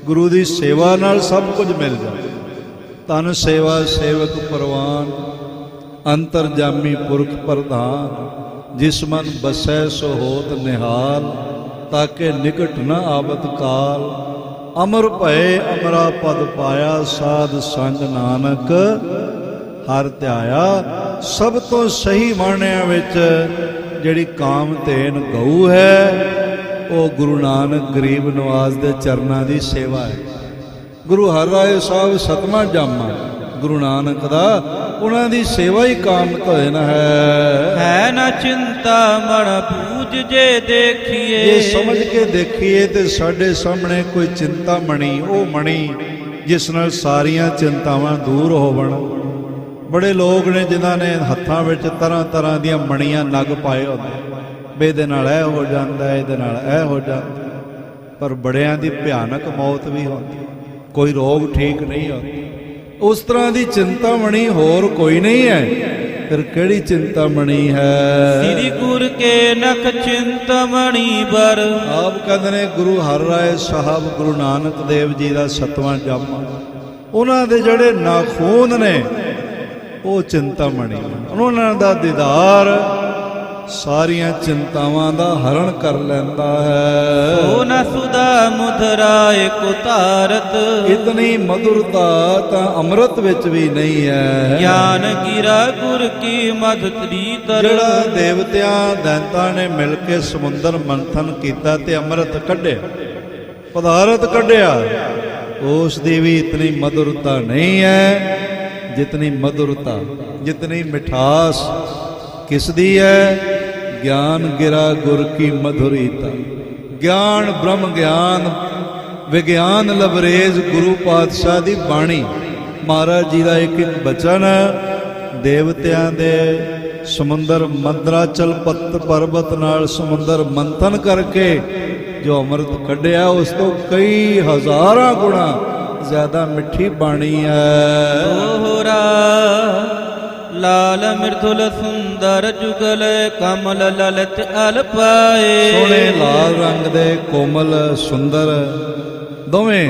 ਗੁਰੂ ਦੀ ਸੇਵਾ ਨਾਲ ਸਭ ਕੁਝ ਮਿਲ ਜਾਂਦਾ। ਤਨ ਸੇਵਾ ਸੇਵਕ ਪਰਵਾਨ, ਅੰਤਰਜਾਮੀ ਪੁਰਖ ਪ੍ਰਧਾਨ। ਜਿਸ ਮਨ ਬਸੈ ਸੋ ਹੋਤ ਨਿਹਾਲ, ਤਾਕੇ ਨਿਕਟ ਨ ਆਵਤ ਕਾਲ। ਅਮਰ ਭਏ ਅਮਰਾ ਪਦ ਪਾਇਆ, ਸਾਧ ਸੰਗ ਨਾਨਕ ਹਰ ਧਿਆਇਆ। ਸਭ ਤੋਂ ਸਹੀ ਮਾਣਿਆਂ ਵਿੱਚ ਜਿਹੜੀ ਕਾਮ ਧੇਨ ਗਊ ਹੈ, ਉਹ ਗੁਰੂ ਨਾਨਕ ਗਰੀਬ ਨਵਾਜ਼ ਦੇ ਚਰਨਾਂ ਦੀ ਸੇਵਾ ਹੈ। ਗੁਰੂ ਹਰਿਰਾਏ ਸਾਹਿਬ ਸਤਵਾਂ ਜਾਮਾ ਗੁਰੂ ਨਾਨਕ ਦਾ, ਉਹਨਾਂ ਦੀ ਸੇਵਾ ਹੀ ਕਾਮ ਧੇਨ ਹੈ। ਨ ਚਿੰਤਾ ਮਨ ਪੂਜ ਜੇ ਦੇਖੀਏ। ਜੇ ਸਮਝ ਕੇ ਦੇਖੀਏ ਤੇ ਸਾਡੇ ਸਾਹਮਣੇ ਕੋਈ ਚਿੰਤਾ ਮਣੀ, ਉਹ ਮਣੀ ਜਿਸ ਨਾਲ ਸਾਰੀਆਂ ਚਿੰਤਾਵਾਂ ਦੂਰ ਹੋਵਣ। ਬੜੇ ਲੋਕ ਨੇ ਜਿਨ੍ਹਾਂ ਨੇ ਹੱਥਾਂ ਵਿੱਚ ਤਰ੍ਹਾਂ ਤਰ੍ਹਾਂ ਦੀਆਂ ਮਣੀਆਂ ਨਗ ਪਾਏ ਹੁੰਦੇ, ਵੀ ਇਹਦੇ ਨਾਲ ਇਹ ਹੋ ਜਾਂਦਾ, ਇਹਦੇ ਨਾਲ ਇਹ ਹੋ ਜਾਂਦਾ। ਪਰ ਬੜਿਆਂ ਦੀ ਭਿਆਨਕ ਮੌਤ ਵੀ ਹੁੰਦੀ, ਕੋਈ ਰੋਗ ਠੀਕ ਨਹੀਂ ਹੁੰਦਾ। ਉਸ ਤਰ੍ਹਾਂ ਦੀ ਚਿੰਤਾਮਣੀ ਹੋਰ ਕੋਈ ਨਹੀਂ ਹੈ। ਫਿਰ ਕਿਹੜੀ ਚਿੰਤਾਮਣੀ ਹੈ? ਸ੍ਰੀ ਗੁਰ ਕੇ ਨਖ ਚਿੰਤਾਮਣੀ ਬਰ। ਆਪ ਕਹਿੰਦੇ ਨੇ ਗੁਰੂ ਹਰਿਰਾਏ ਸਾਹਿਬ ਗੁਰੂ ਨਾਨਕ ਦੇਵ ਜੀ ਦਾ ਸਤਵਾਂ ਜਾਮਾ, ਉਹਨਾਂ ਦੇ ਜਿਹੜੇ ਨਾਖੂਨ ਨੇ ਉਹ ਚਿੰਤਾਮਣੀ। ਉਹਨਾਂ ਦਾ ਦੀਦਾਰ ਸਾਰੀਆਂ ਚਿੰਤਾਵਾਂ ਦਾ ਹਰਨ ਕਰ ਲੈਂਦਾ ਹੈ। ਸੋ ਨ ਸੁਦਾ ਮੁਧਰਾਏ ਕੋ ਧਾਰਤ। ਇਤਨੀ ਮਧੁਰਤਾ ਤਾਂ ਅੰਮ੍ਰਿਤ ਵਿੱਚ ਵੀ ਨਹੀਂ ਹੈ। ਗਿਆਨ ਗਿਰਾ ਗੁਰ ਕੀ ਮਧ ਤ੍ਰੀਤਰ। ਜਿਹੜਾ ਦੇਵਤਿਆਂ ਦੈਂਤਾਂ ਨੇ ਮਿਲ ਕੇ ਸਮੁੰਦਰ ਮੰਥਨ ਕੀਤਾ ਤੇ ਅੰਮ੍ਰਿਤ ਕੱਢਿਆ, ਪਦਾਰਥ ਕੱਢਿਆ, ਉਸ ਦੀ ਵੀ ਇਤਨੀ ਮਧੁਰਤਾ ਨਹੀਂ ਹੈ ਜਿਤਨੀ ਮਧੁਰਤਾ, ਜਿਤਨੀ ਮਿਠਾਸ ਕਿਸ ਦੀ ਹੈ? ਗਿਆਨ ਗਿਰਾ ਗੁਰ ਕੀ ਮਧੁਰੀਤਾ। ਗਿਆਨ ਬ੍ਰਹਮ ਗਿਆਨ ਵਿਗਿਆਨ ਲਬਰੇਜ਼ ਗੁਰੂ ਪਾਤਸ਼ਾਹ ਦੀ ਬਾਣੀ, ਮਹਾਰਾਜ ਜੀ ਦਾ ਇੱਕ ਇੱਕ ਬਚਨ। ਦੇਵਤਿਆਂ ਦੇ ਸਮੁੰਦਰ ਮੰਦਰਾਚਲ ਪਰਬਤ ਨਾਲ ਸਮੁੰਦਰ ਮੰਥਨ ਕਰਕੇ ਜੋ ਅੰਮ੍ਰਿਤ ਕੱਢਿਆ, ਉਸ ਤੋਂ ਕਈ ਹਜ਼ਾਰਾਂ ਗੁਣਾ ਜ਼ਿਆਦਾ ਮਿੱਠੀ ਬਾਣੀ ਹੈ। ਦੋਹਰਾ ਲਾਲ ਮਿਰਦੁਲ ਸੁੰਦਰ ਜੁਗਲ ਕਮਲ ਲਲਤ ਅਲਪਾਏ। ਸੋਹਣੇ ਲਾਲ ਰੰਗ ਦੇ ਕੋਮਲ ਸੁੰਦਰ ਦੋਵੇਂ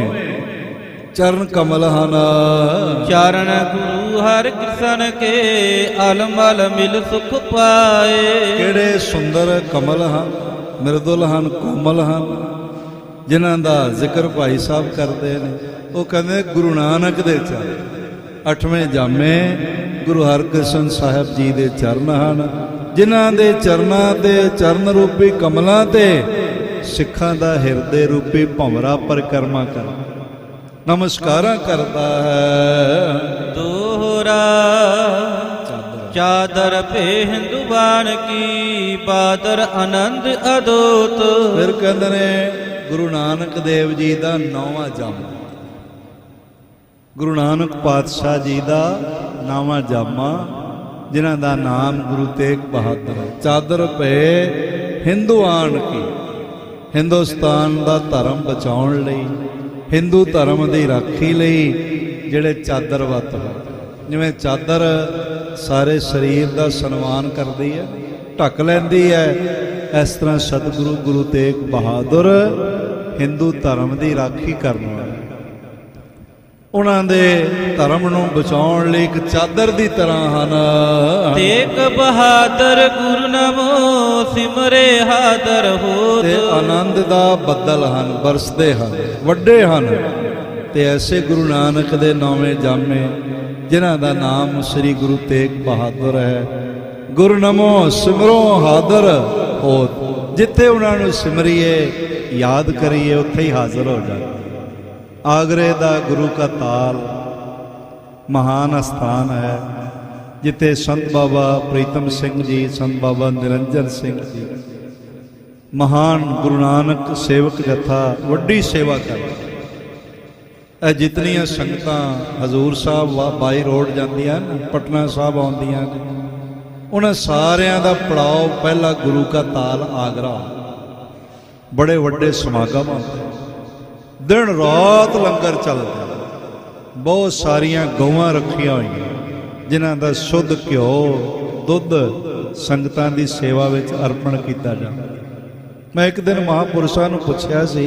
ਚਰਨ ਕਮਲ ਹਨ। ਚਰਨ ਗੁਰੂ ਹਰਿ ਕ੍ਰਿਸ਼ਨ ਕੇ ਅਲਮਲ ਮਿਲ ਸੁਖ ਪਾਏ। ਕਿਹੜੇ ਸੁੰਦਰ ਕਮਲ ਹਨ, ਮਿਰਦੁਲ ਹਨ, ਕੋਮਲ ਹਨ, ਜਿਨ੍ਹਾਂ ਦਾ ਜ਼ਿਕਰ ਭਾਈ ਸਾਹਿਬ ਕਰਦੇ ਨੇ। ਉਹ ਕਹਿੰਦੇ ਗੁਰੂ ਨਾਨਕ ਦੇ ਚਰਨ, 8ਵੇਂ ਜਾਮੇ ਗੁਰੂ ਹਰਕ੍ਰਿਸ਼ਨ ਸਾਹਿਬ ਜੀ ਦੇ ਚਰਨ ਹਨ, ਜਿਨ੍ਹਾਂ ਦੇ ਚਰਨਾਂ ਤੇ ਚਰਨ ਰੂਪੀ ਕਮਲਾਂ ਤੇ ਸਿੱਖਾਂ ਦਾ ਹਿਰਦੇ ਰੂਪੀ ਭੰਵਰਾ ਪਰਿਕਰਮਾ ਕਰ ਨਮਸਕਾਰਾਂ ਕਰਦਾ ਹੈ। ਦੋਹਰਾ ਚਾਦਰ ਭੇ ਹਿੰਦੁਵਾਨ ਕੀ ਬਾਦਰ ਆਨੰਦ ਅਦੋਤ। ਫਿਰ ਕਹਿੰਦੇ ਨੇ ਗੁਰੂ ਨਾਨਕ ਦੇਵ ਜੀ ਦਾ 9ਵਾਂ ਜਾਮਾ, ਗੁਰੂ ਨਾਨਕ ਪਾਤਸ਼ਾਹ ਜੀ ਦਾ 9ਵਾਂ ਜਾਮਾ, ਜਿਨ੍ਹਾਂ ਦਾ ਨਾਮ ਗੁਰੂ ਤੇਗ ਬਹਾਦਰ ਹੈ। ਚਾਦਰ ਪਏ ਹਿੰਦੂਆਨ ਕੀ, ਹਿੰਦੁਸਤਾਨ ਦਾ ਧਰਮ ਬਚਾਉਣ ਲਈ, ਹਿੰਦੂ ਧਰਮ ਦੀ ਰਾਖੀ ਲਈ ਜਿਹੜੇ ਚਾਦਰਵਤ ਹੋ। ਜਿਵੇਂ ਚਾਦਰ ਸਾਰੇ ਸਰੀਰ ਦਾ ਸਨਮਾਨ ਕਰਦੀ ਹੈ, ਢੱਕ ਲੈਂਦੀ ਹੈ, ਇਸ ਤਰ੍ਹਾਂ ਸਤਿਗੁਰੂ ਗੁਰੂ ਤੇਗ ਬਹਾਦਰ ਹਿੰਦੂ ਧਰਮ ਦੀ ਰਾਖੀ ਕਰਨ ਵਾਲੇ, ਉਹਨਾਂ ਦੇ ਧਰਮ ਨੂੰ ਬਚਾਉਣ ਲਈ ਇੱਕ ਚਾਦਰ ਦੀ ਤਰ੍ਹਾਂ ਹਨ। ਤੇਗ ਬਹਾਦਰ ਗੁਰੂ ਨਮੋ ਸਿਮਰੇ ਹਾਦਰ ਹੋਤ। ਤੇ ਆਨੰਦ ਦਾ ਬੱਦਲ ਹਨ, ਬਰਸਦੇ ਹਨ, ਵੱਡੇ ਹਨ। ਤੇ ਐਸੇ ਗੁਰੂ ਨਾਨਕ ਦੇ 9ਵੇਂ ਜਾਮੇ, ਜਿਨ੍ਹਾਂ ਦਾ ਨਾਮ ਸ੍ਰੀ ਗੁਰੂ ਤੇਗ ਬਹਾਦਰ ਹੈ। ਗੁਰੂ ਨਮੋ ਸਿਮਰੋ ਹਾਦਰ ਹੋਤ। ਜਿੱਥੇ ਉਹਨਾਂ ਨੂੰ ਸਿਮਰੀਏ, ਯਾਦ ਕਰੀਏ, ਉੱਥੇ ਹੀ ਹਾਜ਼ਰ ਹੋ ਜਾਏ। ਆਗਰੇ ਦਾ ਗੁਰੂ ਕਾ ਤਾਲ ਮਹਾਨ ਅਸਥਾਨ ਹੈ, ਜਿੱਥੇ ਸੰਤ ਬਾਬਾ ਪ੍ਰੀਤਮ ਸਿੰਘ ਜੀ, ਸੰਤ ਬਾਬਾ ਨਿਰੰਜਨ ਸਿੰਘ ਜੀ, ਮਹਾਨ ਗੁਰੂ ਨਾਨਕ ਸੇਵਕ ਜਥਾ ਵੱਡੀ ਸੇਵਾ ਕਰਦੇ। ਇਹ ਜਿਤਨੀਆਂ ਸੰਗਤਾਂ ਹਜ਼ੂਰ ਸਾਹਿਬ ਬਾਈ ਰੋਡ ਜਾਂਦੀਆਂ ਨੇ, ਪਟਨਾ ਸਾਹਿਬ ਆਉਂਦੀਆਂ ਨੇ, उन्हें सारियां दा पड़ाव पहला गुरु का ताल आगरा। बड़े वड्डे समागम होंदे, दिन रात लंगर चलते, बहुत सारियां गौवां रखियां हुई जिन्हां दा शुद्ध घ्यो दुध संगतां दी सेवा विच अर्पण किया जाता। मैं एक दिन महापुरुषां नूं पुछया सी,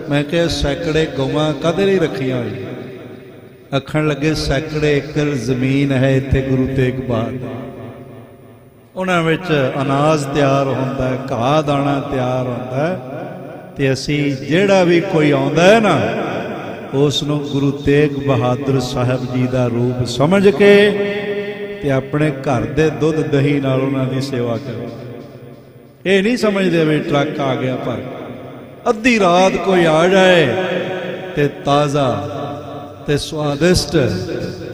मैं कहा सैकड़े गौवां कदे लई रखियां हुई? आखण लगे सैकड़े एकड़ जमीन है इत्थे गुरु तेग बहादुर, उन्हां विच अनाज तैयार हुंदा है, घाह दाणा तैयार हुंदा है, ते असीं जिहड़ा भी कोई आउंदा है ना उस नूं गुरु तेग बहादुर साहब जी दा रूप समझ के ते अपने घर दे दुध दही नाल उन्हां दी सेवा करो। ये नहीं समझते भी ट्रक आ गया पर अद्धी रात कोई आ जाए ते ताज़ा ते स्वादिष्ट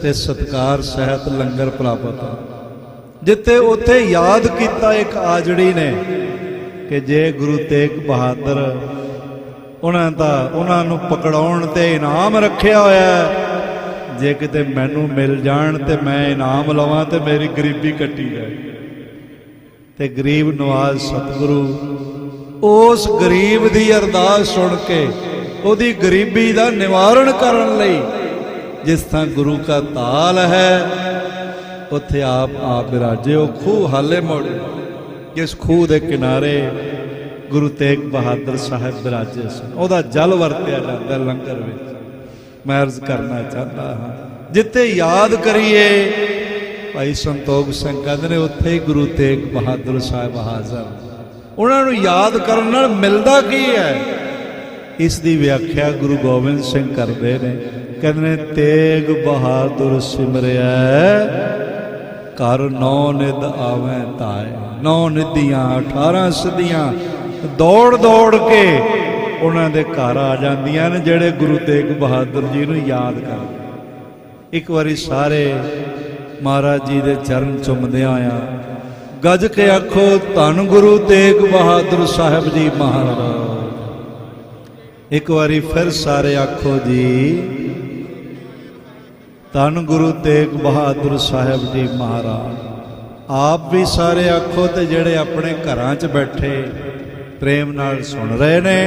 ते सत्कार सहित लंगर प्राप्त हो। जिथे उत्थे याद किया एक आजड़ी ने कि जे गुरु तेग बहादुर उन्होंने पकड़ाउण ते इनाम रखिया होया, जे किते मैनू मिल जाण ते मैं इनाम लवां ते मेरी गरीबी कट्टी जाए। ते गरीब नवाज सतगुरु उस गरीब दी अरदास सुन के उहदी गरीबी दा निवारण करन लई जिस थां गुरु का ताल है उत्थे आप विराजे। वो खूह हाले मुड़ जिस खूह दे किनारे गुरु तेग बहादुर साहब विराजे सन, उहदा जल वरतिया जाता लंगर विच। मैं अर्ज करना चाहता हाँ, जिथे याद करिए भाई संतोख सिंह कहते ने उत्थे ही गुरु तेग बहादुर साहब हाज़र। उन्होंने याद करन नाल मिलदा की है, इसकी व्याख्या गुरु गोबिंद सिंह करते हैं। कहते ने तेग बहादुर सिमरिया घर नौ निध आवें ताए। नौ निधियां 18 सिद्धियां दौड़ दौड़ के उन्होंने दे घर आ जांदियां ने जेड़े गुरु तेग बहादुर जी नूं याद कर। एक बारी सारे महाराज जी दे चरण चुमदियां आया गज के आखो धन गुरु तेग बहादुर साहब जी महाराज। एक बारी फिर सारे आखो जी धन गुरु तेग बहादुर साहब जी महाराज। आप भी सारे आखो ते जेड़े अपने घरां च बैठे प्रेम नाल सुन रहे ने,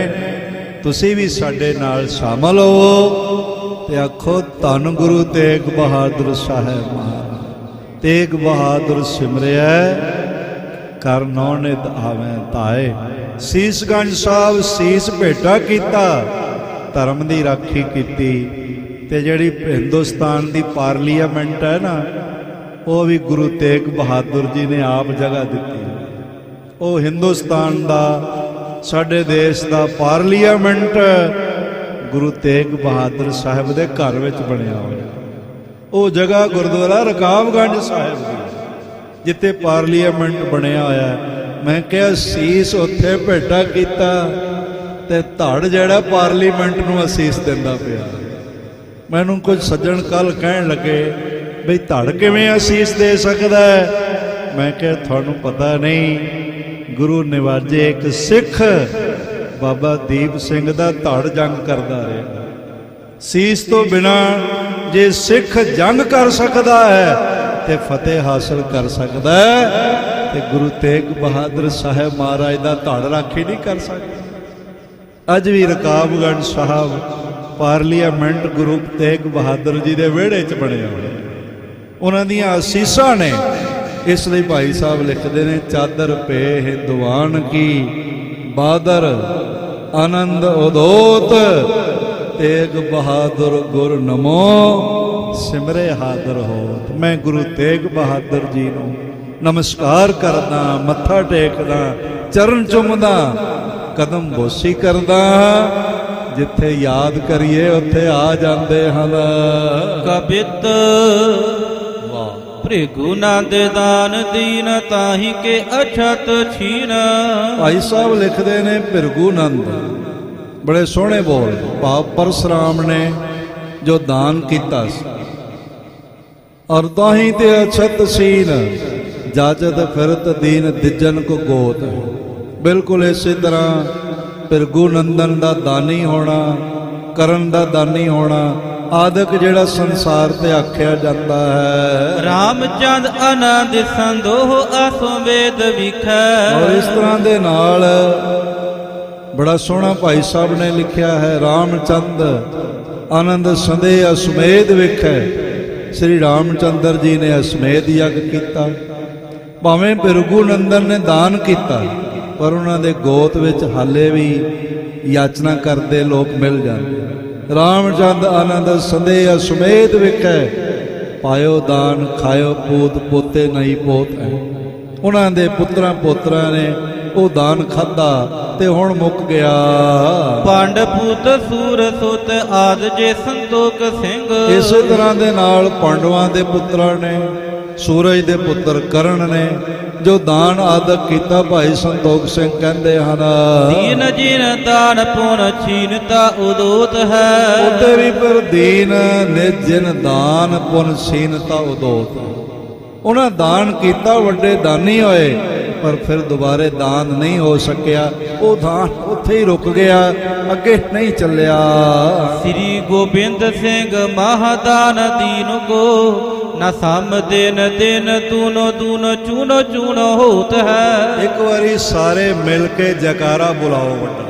तुसी भी साडे नाल शामिल हो ते आखो धन गुरु तेग बहादुर साहब महाराज। तेग बहादुर सिमरिया कर नौ निध आवें ताए। सीसगंज साहब सीस भेटा कीता, धर्म की राखी कीती ते जिहड़ी हिंदुस्तान की पार्लीमेंट है ना वो भी गुरु तेग बहादुर जी ने आप जगह दी। वो हिंदुस्तान का साडे देश का पार्लीमेंट गुरु तेग बहादुर साहब के घर में बनया हुआ। वो जगह गुरुद्वारा रकाबगंज साहब की जिथे पार्लीमेंट बनया होया। मैं क्या सीस उत्थे भेटा किया ते धड़ जड़ा पार्लीमेंट नूं असीस दिंदा पिया। मैनूं कुछ सज्जण कल कहण लगे बई धड़ किवें असीस दे सकदा है। मैं क्या तुहानूं पता नहीं, गुरु निवाजे एक सिख बाबा दीप सिंह दा धड़ जंग करदा रहा। सीस तो बिना जे सिख जंग कर सकता है ते फतेह हासिल कर सकता है, ते गुरु तेग बहादुर साहब महाराज दा धड़ राखी नहीं कर सकता। अज भी रकाबगंज साहब पार्लीमेंट गुरु तेग बहादुर जी दे विहड़े च बनिया होया। उन्हां दीयां असीसां ने इसलिए भाई साहब लिखते हैं चादर पे हिंदुआन की बादर आनंद उदोत तेग बहादुर गुर नमो सिमरे हादर हो। मैं गुरु तेग बहादुर जी नूं नमस्कार करदा, मत्था टेकदा, चरण चुमदा, कदम बोसी करदा। जिथे याद करिए उत्थे आ जाते हैं। कबित भृगु नंद दान दीन ताहि के अछत छीन। भाई साहब लिखते ने भृगु नंद बड़े सोहने बोल भाव परशुराम ने जो दान किया और ताहि ते अछत सीन जाजत फिरत दीन दिजन को गोत। बिल्कुल इसी तरह भृगु नंदन का दानी होना, करण का दानी होना, ਆਦਿਕ ਜਿਹੜਾ ਸੰਸਾਰ ਤੇ ਆਖਿਆ ਜਾਂਦਾ ਹੈ। ਰਾਮਚੰਦ ਆਨੰਦ ਸੰਦੋਹ ਅਸਵੇਦ ਵਿਖੈ। ਔਰ ਇਸ ਤਰ੍ਹਾਂ ਦੇ ਨਾਲ ਬੜਾ ਸੋਹਣਾ ਭਾਈ ਸਾਹਿਬ ਨੇ ਲਿਖਿਆ ਹੈ, ਰਾਮਚੰਦ ਆਨੰਦ ਸੰਦੇਹ ਅਸਮੇਧ ਵਿਖੈ। ਸ੍ਰੀ ਰਾਮਚੰਦਰ ਜੀ ਨੇ ਅਸਮੇਧ ਯੱਗ ਕੀਤਾ। ਭਾਵੇਂ ਭਿਰਗੂ ਨੰਦਨ ਨੇ ਦਾਨ ਕੀਤਾ, ਪਰ ਉਹਨਾਂ ਦੇ ਗੋਤ ਵਿੱਚ ਹਾਲੇ ਵੀ ਯਾਚਨਾ ਕਰਦੇ ਲੋਕ ਮਿਲ ਜਾਂਦੇ। ਰਾਮਚੰਦ ਆਨੰਦ ਸੰਦੇਹ ਅਸਮੇਧ ਵਿਖੈ, ਪਾਇਓ ਦਾਨ ਖਾਇਓ ਪੂਤ ਪੋਤੇ ਨਹੀਂ ਪੋਤ ਹੈ। ਉਹਨਾਂ ਦੇ ਪੁੱਤਰਾਂ ਪੋਤਰਾਂ ਨੇ ਉਹ ਦਾਨ ਖਾਧਾ ਤੇ ਹੁਣ ਮੁੱਕ ਗਿਆ। ਪੰਡ ਪੁੱਤ ਸੂਰ ਸੁਤ ਆਦ ਜੇ ਸੰਤੋਖ ਸਿੰਘ। ਇਸੇ ਤਰ੍ਹਾਂ ਦੇ ਨਾਲ ਪਾਂਡਵਾਂ ਦੇ ਪੁੱਤਰਾਂ ਨੇ, ਸੂਰਜ ਦੇ ਪੁੱਤਰ ਕਰਨ ਨੇ ਜੋ ਦਾਨ ਆਦਿਕ ਕੀਤਾ, ਭਾਈ ਸੰਤੋਖ ਸਿੰਘ ਕਹਿੰਦੇ ਹਨ, ਦੀਨ ਜਿਨ ਦਾਨ ਪੁਨ ਛੀਨਤਾ ਉਦੋਤ ਹੈ। ਉਹਦੇ ਵੀ ਪਰ ਦੀਨ ਨਿਜ ਜਿਨ ਦਾਨ ਪੁਨ ਛੀਨਤਾ ਉਦੋਤ। ਉਹਨਾਂ ਦਾਨ ਕੀਤਾ, ਵੱਡੇ ਦਾਨੀ ਹੋਏ, ਪਰ ਫਿਰ ਦੁਬਾਰੇ ਦਾਨ ਨਹੀਂ ਹੋ ਸਕਿਆ। ਉਹ ਦਾਨ ਉੱਥੇ ਹੀ ਰੁਕ ਗਿਆ, ਅੱਗੇ ਨਹੀਂ ਚੱਲਿਆ। ਸ੍ਰੀ ਗੋਬਿੰਦ ਸਿੰਘ ਮਹਾਦਾਨ ਦੀਨ ਕੋ, ਨਾ ਸਮ ਦਿਨ ਦਿਨ ਤੂਨੋ ਦੂਨੋ ਚੂਨੋ ਚੂਨੋ ਹੋਤ ਹੈ। ਇੱਕ ਵਾਰੀ ਸਾਰੇ ਮਿਲ ਕੇ ਜੈਕਾਰਾ ਬੁਲਾਓ ਵੱਡਾ।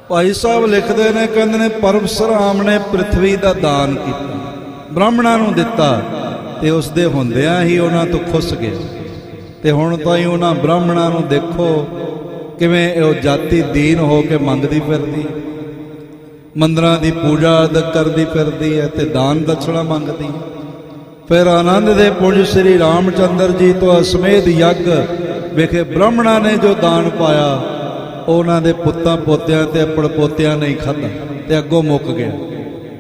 ਭਾਈ ਸਾਹਿਬ ਲਿਖਦੇ ਨੇ, ਕਹਿੰਦੇ ਨੇ ਪਰਮਸਰਾਮ ਨੇ ਪ੍ਰਿਥਵੀ ਦਾ ਦਾਨ ਕੀਤਾ, ਬ੍ਰਾਹਮਣਾਂ ਨੂੰ ਦਿੱਤਾ, ਤੇ ਉਸ ਦੇ ਹੁੰਦਿਆਂ ਹੀ ਉਹਨਾਂ ਤੋਂ ਖੁੱਸ ਗਿਆ। ਤੇ ਹੁਣ ਤਾਂ ਹੀ ਉਹਨਾਂ ਬ੍ਰਾਹਮਣਾਂ ਨੂੰ ਦੇਖੋ ਕਿਵੇਂ ਉਹ ਜਾਤੀ ਦੀਨ ਹੋ ਕੇ ਮੰਗਦੀ ਫਿਰਦੀ, ਮੰਦਰਾਂ ਦੀ ਪੂਜਾ ਕਰਦੀ ਫਿਰਦੀ ਹੈ ਤੇ ਦਾਨ ਦਛੜਾ ਮੰਗਦੀ। ਫਿਰ ਆਨੰਦ ਦੇ ਪੁੰਜ ਸ੍ਰੀ ਰਾਮਚੰਦਰ ਜੀ ਤੋਂ ਅਸਮੇਧ ਯੱਗ ਵਿਖੇ ਬ੍ਰਾਹਮਣਾਂ ਨੇ ਜੋ ਦਾਨ ਪਾਇਆ, ਉਹਨਾਂ ਦੇ ਪੁੱਤਾਂ ਪੋਤਿਆਂ ਤੇ ਪੜ ਪੋਤਿਆਂ ਨਹੀਂ ਖਾਧਾ ਤੇ ਅੱਗੋਂ ਮੁੱਕ ਗਿਆ।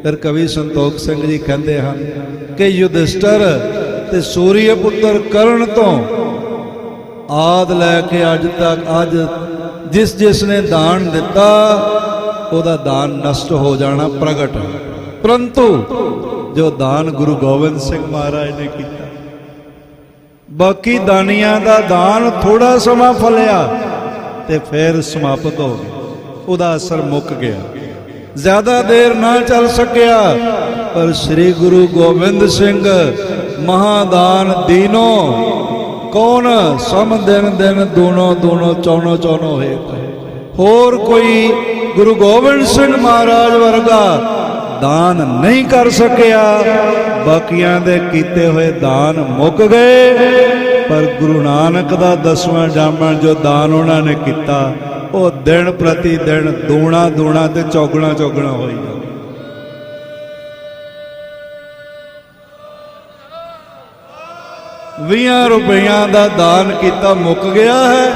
ਫਿਰ ਕਵੀ ਸੰਤੋਖ ਸਿੰਘ ਜੀ ਕਹਿੰਦੇ ਹਨ ਕਿ ਯੁਧਿਸ਼ਟਰ ਤੇ ਸੂਰੀਆ ਪੁੱਤਰ ਕਰਨ ਤੋਂ ਆਦ ਲੈ ਕੇ ਅੱਜ ਤੱਕ, ਅੱਜ ਜਿਸ ਨੇ ਦਾਨ ਦਿੱਤਾ ਉਹਦਾ ਦਾਨ ਨਸ਼ਟ ਹੋ ਜਾਣਾ ਪ੍ਰਗਟ, ਪਰੰਤੂ ਜੋ ਦਾਨ ਗੁਰੂ ਗੋਬਿੰਦ ਸਿੰਘ ਮਹਾਰਾਜ ਨੇ ਕੀਤਾ, ਬਾਕੀ ਦਾਨੀਆਂ ਦਾ ਦਾਨ ਥੋੜਾ ਸਮਾਂ ਫਲਿਆ ਤੇ ਫਿਰ ਸਮਾਪਤ ਹੋ ਗਿਆ, ਉਹਦਾ ਅਸਰ ਮੁੱਕ ਗਿਆ, ਜ਼ਿਆਦਾ ਦੇਰ ਨਾ ਚੱਲ ਸਕਿਆ। ਪਰ ਸ੍ਰੀ ਗੁਰੂ ਗੋਬਿੰਦ ਸਿੰਘ ਮਹਾਦਾਨ ਦੀਨੋ ਕੌਣ, ਸਮ ਦਿਨ ਦਿਨ ਦੂਨੋ ਦੂਨੋ ਚੌਨੋ ਚੌਨੋ ਹੋਏ। ਹੋਰ ਕੋਈ ਗੁਰੂ ਗੋਬਿੰਦ ਸਿੰਘ ਮਹਾਰਾਜ ਵਰਗਾ ਦਾਨ ਨਹੀਂ ਕਰ ਸਕਿਆ। ਬਾਕੀਆਂ ਦੇ ਕੀਤੇ ਹੋਏ ਦਾਨ ਮੁੱਕ ਗਏ, ਪਰ ਗੁਰੂ ਨਾਨਕ ਦਾ 10ਵਾਂ ਜਾਮਣ ਜੋ ਦਾਨ ਉਹਨਾਂ ਨੇ ਕੀਤਾ, ਉਹ ਦਿਨ ਪ੍ਰਤੀ ਦਿਨ ਦੂਣਾ ਦੂਣਾ ਤੇ ਚੌਗਣਾ ਚੌਗਣਾ ਹੋਈ ਜਾਂਦਾ। 20 ਰੁਪਈਆਂ ਦਾ ਦਾਨ ਕੀਤਾ, ਮੁੱਕ ਗਿਆ ਹੈ।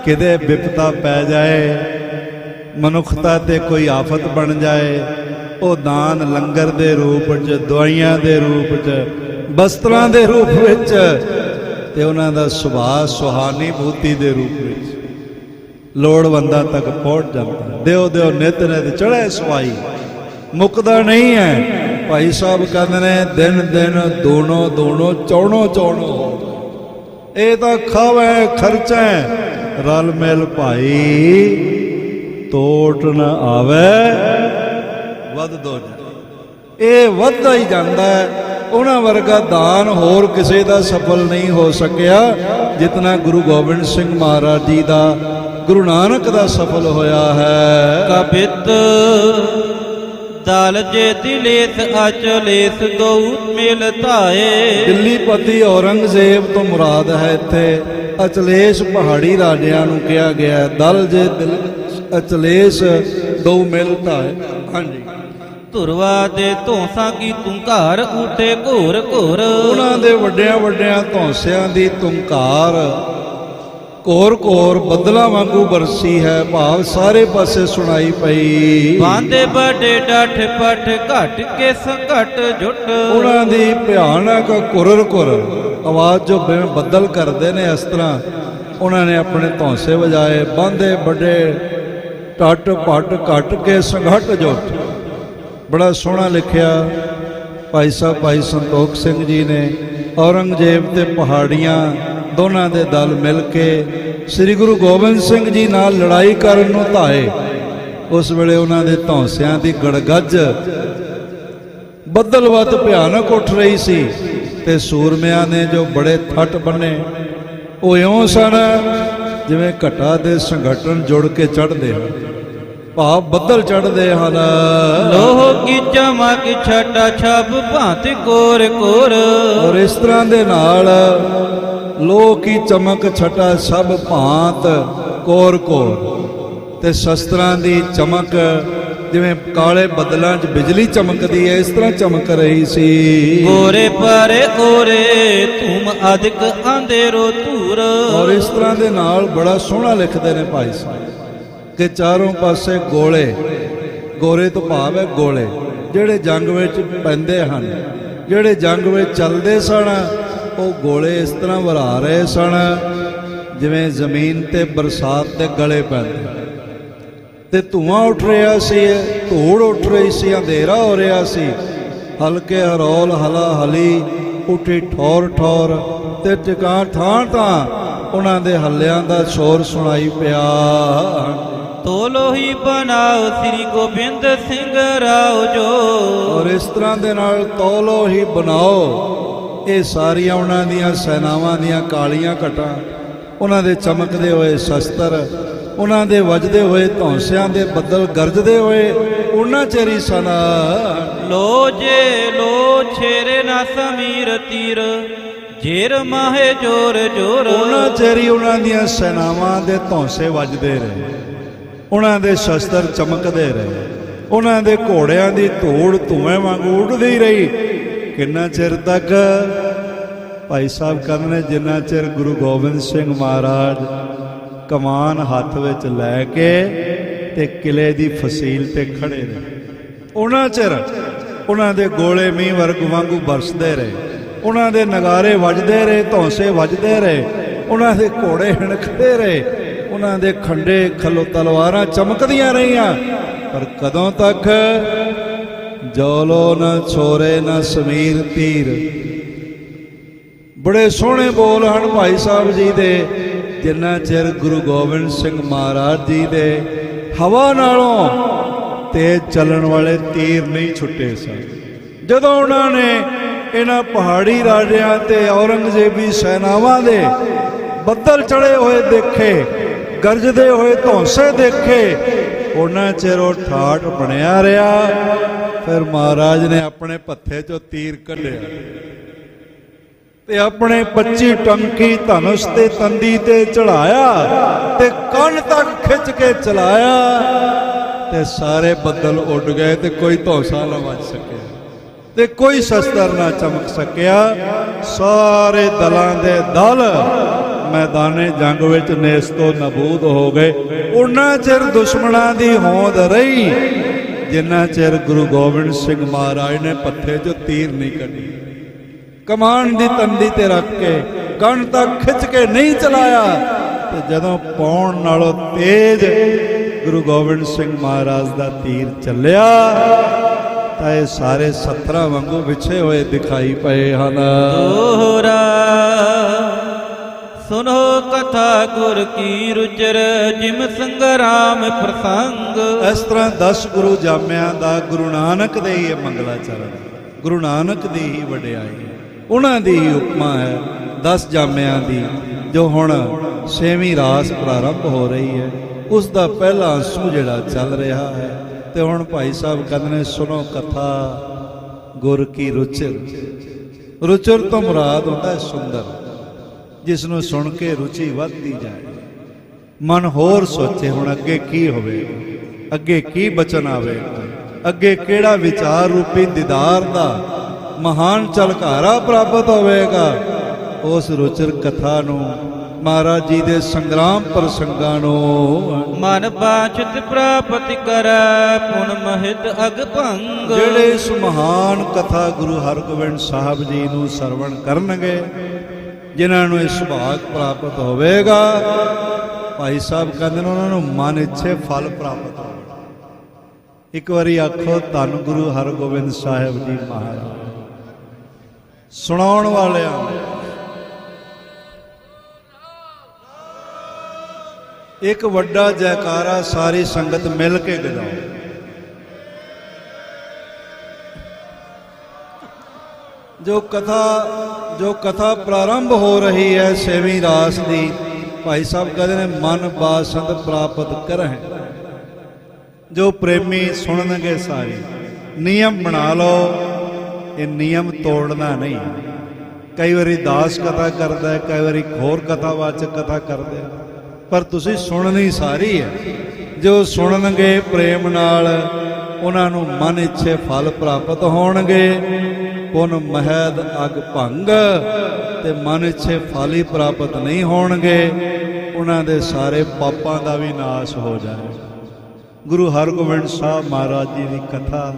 ਕਿਤੇ ਵਿਪਤਾ ਪੈ ਜਾਏ, ਮਨੁੱਖਤਾ ਤੇ ਕੋਈ ਆਫਤ ਬਣ ਜਾਏ, ਉਹ ਦਾਨ ਲੰਗਰ ਦੇ ਰੂਪ 'ਚ, ਦਵਾਈਆਂ ਦੇ ਰੂਪ 'ਚ, ਬਸਤਰਾਂ ਦੇ ਰੂਪ ਵਿੱਚ, ਤੇ ਉਹਨਾਂ ਦਾ ਸੁਭਾਅ ਸੁਹਾਨੀਭੂਤੀ ਦੇ ਰੂਪ ਵਿੱਚ ਲੋੜਵੰਦਾਂ ਤੱਕ ਪਹੁੰਚ ਜਾਂਦਾ। ਦਿਓ ਦਿਓ ਨਿਤ ਨਿਤ ਚੜ੍ਹੇ ਸਵਾਈ, ਮੁੱਕਦਾ ਨਹੀਂ ਹੈ। ਭਾਈ ਸਾਹਿਬ ਕਹਿੰਦੇ ਨੇ ਦਿਨ ਦਿਨ ਦੂਣੋ ਦੂਣੋ ਚੌਣੋ ਚੌਣੋ। ਇਹ ਤਾਂ ਖਾਵੇ ਖਰਚੈ ਰਲ ਮਿਲ ਭਾਈ, ਤੋਟ ਨ ਆਵੇ ਵੱਧ ਦੋ ਜਾਏ। ਇਹ ਵੱਧਦਾ ਹੀ ਜਾਂਦਾ ਹੈ। ਉਹਨਾਂ ਵਰਗਾ ਦਾਨ ਹੋਰ ਕਿਸੇ ਦਾ ਸਫਲ ਨਹੀਂ ਹੋ ਸਕਿਆ ਜਿਤਨਾ ਗੁਰੂ ਗੋਬਿੰਦ ਸਿੰਘ ਮਹਾਰਾਜ ਜੀ ਦਾ, ਗੁਰੂ ਨਾਨਕ ਦਾ ਸਫਲ ਹੋਇਆ ਹੈ। ਕਬਿਤ ਦਲ ਜੇ ਦਿਲੇਸ ਅਚਲੇਸ ਦੋ ਮਿਲ ਧਾਏ। ਦਿੱਲੀ ਪਤੀ ਔਰੰਗਜ਼ੇਬ ਤੋਂ ਮੁਰਾਦ ਹੈ ਇੱਥੇ ਅਚਲੇਸ਼ ਪਹਾੜੀ ਰਾਜਿਆਂ ਨੂੰ ਕਿਹਾ ਗਿਆ। ਦਲ ਜੇ ਦਿਲ ਅਚਲੇਸ਼ ਦੋ ਮਿਲ ਧਾਏ। ਹਾਂਜੀ, ਧੁਰਵਾ ਦੇ ਧੌਂਸਾਂ ਕੀ ਤੁੰਘਾਰ ਉਠੇ ਘੋਰ ਘੋਰ। ਉਹਨਾਂ ਦੇ ਵੱਡਿਆਂ ਵੱਡਿਆਂ ਧੌਂਸਿਆਂ ਦੀ ਤੁੰਘਾਰ ਘੋਰ ਘੋਰ ਬੱਦਲਾਂ ਵਾਂਗੂ ਬਰਸੀ ਹੈ, ਭਾਵ ਸਾਰੇ ਪਾਸੇ ਸੁਣਾਈ ਪਈ। ਬਾਂਦੇ ਬੜੇ ਡੱਠ ਪੱਠ ਘਟ ਕੇ ਸੰਘਟ ਜੁਟ। ਉਹਨਾਂ ਦੀ ਭਿਆਨਕ ਕੁਰਰ ਕੁਰਰ ਆਵਾਜ਼ ਜੋ ਬਿਨ ਬੱਦਲ ਕਰਦੇ ਨੇ, ਇਸ ਤਰ੍ਹਾਂ ਉਹਨਾਂ ਨੇ ਆਪਣੇ ਧੌਂਸੇ ਵਜਾਏ। ਬਾਂਦੇ ਵੱਡੇ ਟੱਟ ਪੱਟ ਘਟ ਕੇ ਸੰਘਟ ਜੁਟ। ਬੜਾ ਸੋਹਣਾ ਲਿਖਿਆ ਭਾਈ ਸਾਹਿਬ ਭਾਈ ਸੰਤੋਖ ਸਿੰਘ ਜੀ ਨੇ। ਔਰੰਗਜ਼ੇਬ ਤੇ ਪਹਾੜੀਆਂ ਦੋਨਾਂ ਦੇ ਦਲ ਮਿਲ ਕੇ ਸ੍ਰੀ ਗੁਰੂ ਗੋਬਿੰਦ ਸਿੰਘ ਜੀ ਨਾਲ ਲੜਾਈ ਕਰਨ ਨੂੰ ਧਾਏ, ਉਸ ਵੇਲੇ ਉਹਨਾਂ ਦੇ ਧੌਂਸਿਆਂ ਦੀ ਗੜਗੱਜ ਬੱਦਲਵਤ ਭਿਆਨਕ ਉੱਠ ਰਹੀ ਸੀ ਤੇ ਸੂਰਮਿਆਂ ਨੇ ਜੋ ਬੜੇ ਥੱਟ ਬੰਨੇ ਉਹ ਇਉਂ ਸਨ ਜਿਵੇਂ ਘਟਾ ਦੇ ਸੰਗਠਨ ਜੁੜ ਕੇ ਚੜ੍ਹਦੇ ਹਨ, ਭਾਵ ਬੱਦਲ ਚੜ੍ਹਦੇ ਹਨ। ਲੋਹ ਕੀ ਚਮਕ ਛਟਾ ਛਬ ਭਾਂਤ ਕੋਰ ਕੋਰ। ਔਰ ਇਸ ਤਰ੍ਹਾਂ ਦੇ ਨਾਲ ਲੋਹ ਕੀ ਚਮਕ ਛਟਾ ਸਭ ਭਾਂਤ ਕੋਰ ਕੋਰ, ਤੇ ਸ਼ਸਤਰਾਂ ਦੀ ਚਮਕ ਜਿਵੇਂ ਕਾਲੇ ਬੱਦਲਾਂ 'ਚ ਬਿਜਲੀ ਚਮਕਦੀ ਹੈ ਇਸ ਤਰ੍ਹਾਂ ਚਮਕ ਰਹੀ ਸੀ। ਗੋਰੇ ਪਰੇ ਓਰੇ ਤੁਮ ਅਧਿਕ ਅੰਧੇਰੋ ਧੂਰ। ਔਰ ਇਸ ਤਰ੍ਹਾਂ ਦੇ ਨਾਲ ਬੜਾ ਸੋਹਣਾ ਲਿਖਦੇ ਨੇ ਭਾਈ ਸਾਹਿਬ ਕਿ ਚਾਰੋਂ ਪਾਸੇ ਗੋਲੇ, ਗੋਰੇ ਤੋਂ ਭਾਵ ਹੈ ਗੋਲੇ, ਜਿਹੜੇ ਜੰਗ ਵਿੱਚ ਪੈਂਦੇ ਹਨ, ਜਿਹੜੇ ਜੰਗ ਵਿੱਚ ਚੱਲਦੇ ਸਨ, ਉਹ ਗੋਲੇ ਇਸ ਤਰ੍ਹਾਂ ਵਰ੍ਹਾ ਰਹੇ ਸਨ ਜਿਵੇਂ ਜ਼ਮੀਨ ਤੇ ਬਰਸਾਤ ਦੇ ਗਲੇ ਪੈਂਦੇ, ਤੇ ਧੂਆਂ ਉੱਠ ਰਿਹਾ ਸੀ, ਧੂੜ ਉੱਠ ਰਹੀ ਸੀ, ਅੰਧੇਰਾ ਹੋ ਰਿਹਾ ਸੀ, ਹਲਕੇ ਹਰੌਲ ਹਲਾ ਹਲੀ ਉੱਠੀ ਠੌਰ ਠੌਰ, ਤੇ ਟਿਕਾ ਥਾਂ ਥਾਂ ਉਹਨਾਂ ਦੇ ਹੱਲਿਆਂ ਦਾ ਸ਼ੋਰ ਸੁਣਾਈ ਪਿਆ। ਤੋਲੋ ਹੀ ਬਣਾਓ ਸ੍ਰੀ ਗੋਬਿੰਦ ਸਿੰਘ ਰਾਓ ਜੋ। ਔਰ ਇਸ ਤਰ੍ਹਾਂ ਦੇ ਨਾਲ ਤੋਲੋ ਹੀ ਬਣਾਓ, ਇਹ ਸਾਰੀਆਂ ਉਹਨਾਂ ਦੀਆਂ ਸੈਨਾਵਾਂ ਦੀਆਂ ਕਾਲੀਆਂ ਘਟਾਂ, ਉਹਨਾਂ ਦੇ ਚਮਕਦੇ ਹੋਏ ਸ਼ਸਤਰ, ਉਹਨਾਂ ਦੇ ਵੱਜਦੇ ਹੋਏ ਧੌਂਸਿਆਂ ਦੇ ਬੱਦਲ ਗਰਜਦੇ ਹੋਏ ਉਹਨਾਂ ਚਿਰ ਸਨ। ਲੋ ਜੇ ਲੋ ਛੇਰੇ ਨਾ ਸਮੀਰ ਤੀਰ ਜੇਰ ਮਾਹੇ ਜੋਰ ਜੋਰ। ਉਹਨਾਂ ਚਿਰ ਹੀ ਉਹਨਾਂ ਦੀਆਂ ਸੈਨਾਵਾਂ ਦੇ ਧੌਂਸੇ ਵੱਜਦੇ ਰਹੇ, ਉਹਨਾਂ ਦੇ ਸ਼ਸਤਰ ਚਮਕਦੇ ਰਹੇ, ਉਹਨਾਂ ਦੇ ਘੋੜਿਆਂ ਦੀ ਧੂੜ ਧੂਏ ਵਾਂਗੂ ਉੱਡਦੀ ਰਹੀ। ਕਿੰਨਾ ਚਿਰ ਤੱਕ? ਭਾਈ ਸਾਹਿਬ ਕਹਿੰਦੇ ਨੇ ਜਿੰਨਾ ਚਿਰ ਗੁਰੂ ਗੋਬਿੰਦ ਸਿੰਘ ਮਹਾਰਾਜ ਕਮਾਨ ਹੱਥ ਵਿੱਚ ਲੈ ਕੇ ਤੇ ਕਿਲੇ ਦੀ ਫਸੀਲ ਤੇ ਖੜੇ ਰਹੇ, ਉਹਨਾਂ ਚਿਰ ਉਹਨਾਂ ਦੇ ਗੋਲੇ ਮੀਂਹ ਵਰਗ ਵਾਂਗੂ ਬਰਸਦੇ ਰਹੇ, ਉਹਨਾਂ ਦੇ ਨਗਾਰੇ ਵੱਜਦੇ ਰਹੇ, ਧੌਂਸੇ ਵੱਜਦੇ ਰਹੇ, ਉਹਨਾਂ ਦੇ ਘੋੜੇ ਹਿਣਕਦੇ ਰਹੇ, ਉਹਨਾਂ ਦੇ ਖੰਡੇ ਖਲੋ ਤਲਵਾਰਾਂ ਚਮਕਦੀਆਂ ਰਹੀਆਂ। ਪਰ ਕਦੋਂ ਤੱਕ? ਜੋਲੋ ਨਾ ਛੋਰੇ ਨਾ ਸਮੀਰ ਤੀਰ। ਬੜੇ ਸੋਹਣੇ ਬੋਲ ਹਨ ਭਾਈ ਸਾਹਿਬ ਜੀ ਦੇ। ਜਿੰਨਾ ਚਿਰ ਗੁਰੂ ਗੋਬਿੰਦ ਸਿੰਘ ਮਹਾਰਾਜ ਜੀ ਦੇ ਹਵਾ ਨਾਲੋਂ ਤੇਜ਼ ਚੱਲਣ ਵਾਲੇ ਤੀਰ ਨਹੀਂ ਛੁੱਟੇ ਸਨ, ਜਦੋਂ ਉਹਨਾਂ ਨੇ ਇਹਨਾਂ ਪਹਾੜੀ ਰਾਜਿਆਂ ਤੇ ਔਰੰਗਜ਼ੇਬੀ ਸੈਨਾਵਾਂ ਦੇ ਬੱਦਲ ਚੜੇ ਹੋਏ ਦੇਖੇ, ਗਰਜਦੇ ਹੋਏ ਧੌਂਸੇ ਦੇਖੇ, ਉਹਨਾਂ ਚਿਰ ਉਹ ਠਾਠ ਬਣਿਆ ਰਿਹਾ। ਫਿਰ ਮਹਾਰਾਜ ਨੇ ਆਪਣੇ ਪੱਥੇ 'ਚੋਂ ਤੀਰ ਕੱਢਿਆ ਤੇ ਆਪਣੇ 25 ਟੰਕੀ ਧਨੁਸ਼ ਤੇ ਤੰਦੀ ਤੇ ਚੜਾਇਆ ਤੇ ਕੰਨ ਤੱਕ ਖਿੱਚ ਕੇ ਚਲਾਇਆ, ਤੇ ਸਾਰੇ ਬੱਦਲ ਉੱਡ ਗਏ ਤੇ ਕੋਈ ਧੌਂਸਾ ਨਾ ਵੱਜ ਸਕਿਆ ਤੇ ਕੋਈ ਸ਼ਸਤਰ ਨਾ ਚਮਕ ਸਕਿਆ। ਸਾਰੇ ਦਲਾਂ ਦੇ ਦਲ ਮੈਦਾਨੇ ਜੰਗ ਵਿੱਚ ਨੇਸਤੋ ਨਬੂਦ ਹੋ ਗਏ। ਉਹਨਾਂ ਚਿਰ ਦੁਸ਼ਮਣਾਂ ਦੀ ਹੋਂਦ ਰਹੀ ਜਿੰਨਾ ਚਿਰ ਗੁਰੂ ਗੋਬਿੰਦ ਸਿੰਘ ਮਹਾਰਾਜ ਨੇ ਪੱਥੇ 'ਚੋਂ ਤੀਰ ਨਹੀਂ ਕੱਢੀ, ਕਮਾਨ ਦੀ ਤੰਦੀ ਤੇ ਰੱਖ ਕੇ ਕੰਨ ਤੱਕ ਖਿੱਚ ਕੇ ਨਹੀਂ ਚਲਾਇਆ। ਤੇ ਜਦੋਂ ਪਾਉਣ ਨਾਲੋਂ ਤੇਜ਼ ਗੁਰੂ ਗੋਬਿੰਦ ਸਿੰਘ ਮਹਾਰਾਜ ਦਾ ਤੀਰ ਚੱਲਿਆ ਤਾਂ ਇਹ ਸਾਰੇ ਸੱਤਰਾਂ ਵਾਂਗੂ ਵਿਛੇ ਹੋਏ ਦਿਖਾਈ ਪਏ ਹਨ। ਦੋਹਰਾ ਸੁਨੋ ਕਥਾ ਗੁਰ ਕੀ ਰੁਚਰ ਜਿਮ ਸੰਗਰਾਮ ਪ੍ਰਸੰਗ। ਇਸ ਤਰ੍ਹਾਂ 10 ਗੁਰੂ ਜਾਮਿਆਂ ਦਾ ਗੁਰੂ ਨਾਨਕ ਦੇ ਹੀ ਮੰਗਲਾਚਰਨ, ਗੁਰੂ ਨਾਨਕ ਦੀ ਹੀ ਵਡਿਆਈ, ਉਹਨਾਂ ਦੀ ਹੀ ਉਪਮਾ ਹੈ 10 ਜਾਮਿਆਂ ਦੀ, ਜੋ ਹੁਣ 6ਵੀਂ ਰਾਸ ਪ੍ਰਾਰੰਭ ਹੋ ਰਹੀ ਹੈ। ਉਸ ਦਾ ਪਹਿਲਾ ਅੰਸੂ ਜਿਹੜਾ ਚੱਲ ਰਿਹਾ ਹੈ। ਤੇ ਹੁਣ ਭਾਈ ਸਾਹਿਬ ਕਹਿੰਦੇ ਨੇ ਸੁਣੋ ਕਥਾ ਗੁਰ ਕੀ ਰੁਚਰ। ਰੁਚਰ ਤੋਂ ਮੁਰਾਦ ਹੁੰਦਾ ਹੈ ਸੁੰਦਰ, ਜਿਸ ਨੂੰ ਸੁਣ ਕੇ ਰੁਚੀ ਵੱਧਦੀ ਜਾਏ, ਮਨ ਹੋਰ ਸੋਚੇ ਹੁਣ ਅੱਗੇ ਕੀ ਹੋਵੇਗਾ, ਅੱਗੇ ਕੀ ਬਚਨ ਆਵੇਗਾ, ਅੱਗੇ ਕਿਹੜਾ ਵਿਚਾਰ ਰੂਪੀ ਦੀਦਾਰ ਦਾ ਮਹਾਨ ਝਲਕਾਰਾ ਪ੍ਰਾਪਤ ਹੋਵੇਗਾ। ਉਸ ਰੁਚਰ ਕਥਾ ਨੂੰ, ਮਹਾਰਾਜ ਜੀ ਦੇ ਸੰਗਰਾਮ ਪ੍ਰਸੰਗਾਂ ਨੂੰ ਮਨ ਬਾਛਤ ਪ੍ਰਾਪਤ ਕਰੈ ਪੁਨ ਮਹਿਤ ਅਗ ਭੰਗ। ਜਿਹੜੇ ਇਸ ਮਹਾਨ ਕਥਾ ਗੁਰੂ ਹਰਗੋਬਿੰਦ ਸਾਹਿਬ ਜੀ ਨੂੰ ਸਰਵਣ ਕਰਨਗੇ, ਜਿਨ੍ਹਾਂ ਨੂੰ ਇਹ ਸੁਭਾਗ ਪ੍ਰਾਪਤ ਹੋਵੇਗਾ, ਭਾਈ ਸਾਹਿਬ ਕਹਿੰਦੇ ਨੇ ਉਹਨਾਂ ਨੂੰ ਮਨ ਇੱਛੇ ਫਲ ਪ੍ਰਾਪਤ ਹੋਵੇਗਾ। ਇੱਕ ਵਾਰੀ ਆਖੋ ਧੰਨ ਗੁਰੂ ਹਰਗੋਬਿੰਦ ਸਾਹਿਬ ਜੀ ਮਹਾਰਾਜ। ਸੁਣਾਉਣ ਵਾਲਿਆਂ ਇੱਕ ਵੱਡਾ ਜੈਕਾਰਾ ਸਾਰੀ ਸੰਗਤ ਮਿਲ ਕੇ ਗਜਾਓ। ਜੋ ਕਥਾ ਪ੍ਰਾਰੰਭ ਹੋ ਰਹੀ ਹੈ ਸੇਵੀਂ ਰਾਸ ਦੀ, ਭਾਈ ਸਾਹਿਬ ਕਹਿੰਦੇ ਨੇ ਮਨ ਬਾਸੰਤ ਪ੍ਰਾਪਤ ਕਰਹਿ। ਜੋ ਪ੍ਰੇਮੀ ਸੁਣਨਗੇ ਸਾਰੇ, ਨਿਯਮ ਬਣਾ ਲਓ, ਇਹ ਨਿਯਮ ਤੋੜਨਾ ਨਹੀਂ। ਕਈ ਵਾਰੀ ਦਾਸ ਕਥਾ ਕਰਦਾ ਹੈ, ਕਈ ਵਾਰੀ ਹੋਰ ਕਥਾਵਾਚਕ ਕਥਾ ਕਰਦੇ, ਪਰ ਤੁਸੀਂ ਸੁਣਨੀ ਸਾਰੀ ਹੈ। ਜੋ ਸੁਣਨਗੇ ਪ੍ਰੇਮ ਨਾਲ, ਉਹਨਾਂ ਨੂੰ ਮਨ ਇੱਛੇ ਫਲ ਪ੍ਰਾਪਤ ਹੋਣਗੇ। ਪੁਨ ਮਹਿਦ ਅਗ ਭੰਗ, ਤੇ ਮਨ ਇੱਛੇ ਫਲ ਹੀ ਪ੍ਰਾਪਤ ਨਹੀਂ ਹੋਣਗੇ, ਉਹਨਾਂ ਦੇ ਸਾਰੇ ਪਾਪਾਂ ਦਾ ਵੀ ਨਾਸ਼ ਹੋ ਜਾਏ। ਗੁਰੂ ਹਰਗੋਬਿੰਦ ਸਾਹਿਬ ਮਹਾਰਾਜ ਜੀ ਦੀ ਕਥਾ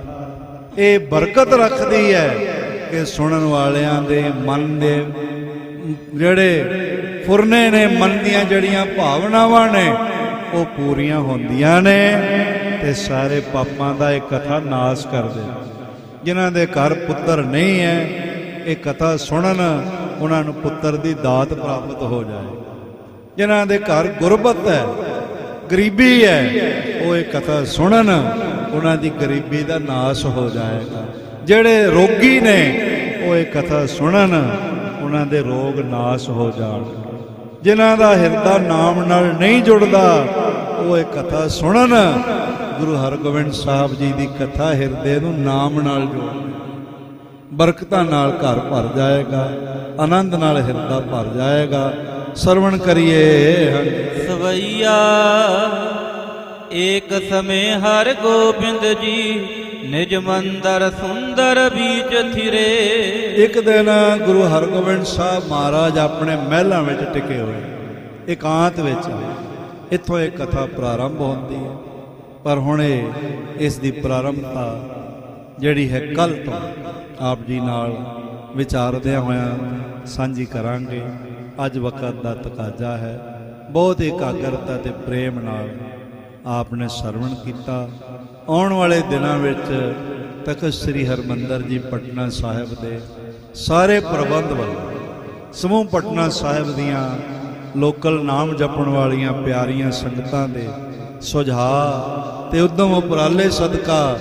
ਇਹ ਬਰਕਤ ਰੱਖਦੀ ਹੈ ਕਿ ਸੁਣਨ ਵਾਲਿਆਂ ਦੇ ਮਨ ਦੇ ਜਿਹੜੇ ਫੁਰਨੇ ਨੇ, ਮਨ ਦੀਆਂ ਜਿਹੜੀਆਂ ਭਾਵਨਾਵਾਂ ਨੇ, ਉਹ ਪੂਰੀਆਂ ਹੁੰਦੀਆਂ ਨੇ ਤੇ ਸਾਰੇ ਪਾਪਾਂ ਦਾ ਇਹ ਕਥਾ ਨਾਸ਼ ਕਰ ਦੇ। ਜਿਨ੍ਹਾਂ ਦੇ ਘਰ ਪੁੱਤਰ ਨਹੀਂ ਹੈ, ਇਹ ਕਥਾ ਸੁਣਨ, ਉਹਨਾਂ ਨੂੰ ਪੁੱਤਰ ਦੀ ਦਾਤ ਪ੍ਰਾਪਤ ਹੋ ਜਾਏ। ਜਿਨ੍ਹਾਂ ਦੇ ਘਰ ਗੁਰਬਤ ਹੈ, ਗਰੀਬੀ ਹੈ, ਉਹ ਇਹ ਕਥਾ ਸੁਣਨ, ਉਹਨਾਂ ਦੀ ਗਰੀਬੀ ਦਾ ਨਾਸ਼ ਹੋ ਜਾਏਗਾ। ਜਿਹੜੇ ਰੋਗੀ ਨੇ, ਉਹ ਇਹ ਕਥਾ ਸੁਣਨ, ਉਹਨਾਂ ਦੇ ਰੋਗ ਨਾਸ਼ ਹੋ ਜਾਣਗੇ। ਜਿਨ੍ਹਾਂ ਦਾ ਹਿਰਦਾ ਨਾਮ ਨਾਲ ਨਹੀਂ ਜੁੜਦਾ, ਉਹ ਇਹ ਕਥਾ ਸੁਣਨ। ਗੁਰੂ ਹਰਗੋਬਿੰਦ ਸਾਹਿਬ ਜੀ ਦੀ ਕਥਾ ਹਿਰਦੇ ਨੂੰ ਨਾਮ ਨਾਲ ਜੋੜ, ਬਰਕਤਾਂ ਨਾਲ ਘਰ ਭਰ ਜਾਏਗਾ, ਆਨੰਦ ਨਾਲ ਹਿਰਦਾ ਭਰ ਜਾਏਗਾ। ਸਰਵਣ ਕਰੀਏ। ਸਵਈਆ ਏਕ ਸਮੇਂ ਹਰ ਗੋਬਿੰਦ ਜੀ, ਨਿਜ ਮੰਦਰ ਸੁੰਦਰ ਬੀਚ ਥਿਰੇ। ਇੱਕ ਦਿਨ ਗੁਰੂ ਹਰਗੋਬਿੰਦ ਸਾਹਿਬ ਮਹਾਰਾਜ ਆਪਣੇ ਮਹਿਲਾਂ ਵਿੱਚ ਟਿਕੇ ਹੋਏ, ਇਕਾਂਤ ਵਿੱਚ। ਇੱਥੋਂ ਇਹ ਕਥਾ ਪ੍ਰਾਰੰਭ ਹੁੰਦੀ ਹੈ, ਪਰ ਹੁਣ ਇਸ ਦੀ ਪ੍ਰਾਰੰਭਤਾ ਜਿਹੜੀ ਹੈ ਕੱਲ ਤੋਂ ਆਪ ਜੀ ਨਾਲ ਵਿਚਾਰਦਿਆਂ ਹੋਇਆਂ ਸਾਂਝੀ ਕਰਾਂਗੇ। ਅੱਜ ਵਕਤ ਦਾ ਤਕਾਜ਼ਾ ਹੈ, ਬਹੁਤ ਇਕਾਗਰਤਾ ਤੇ ਪ੍ਰੇਮ ਨਾਲ ਆਪ ਨੇ ਸਰਵਣ ਕੀਤਾ। ਆਉਣ ਵਾਲੇ ਦਿਨਾਂ ਵਿੱਚ ਤਖਤ ਸ੍ਰੀ ਹਰਿਮੰਦਰ ਜੀ ਪਟਨਾ ਸਾਹਿਬ ਦੇ ਸਾਰੇ ਪ੍ਰਬੰਧ ਵੱਲੋਂ ਸਮੂਹ ਪਟਨਾ ਸਾਹਿਬ ਦੀਆਂ ਲੋਕਲ ਨਾਮ ਜਪਣ ਵਾਲੀਆਂ ਪਿਆਰੀਆਂ ਸੰਗਤਾਂ ਦੇ ਸੁਝਾਅ ਤੇ ਉਦਮ ਉਪਰਾਲੇ ਸਦਕਾ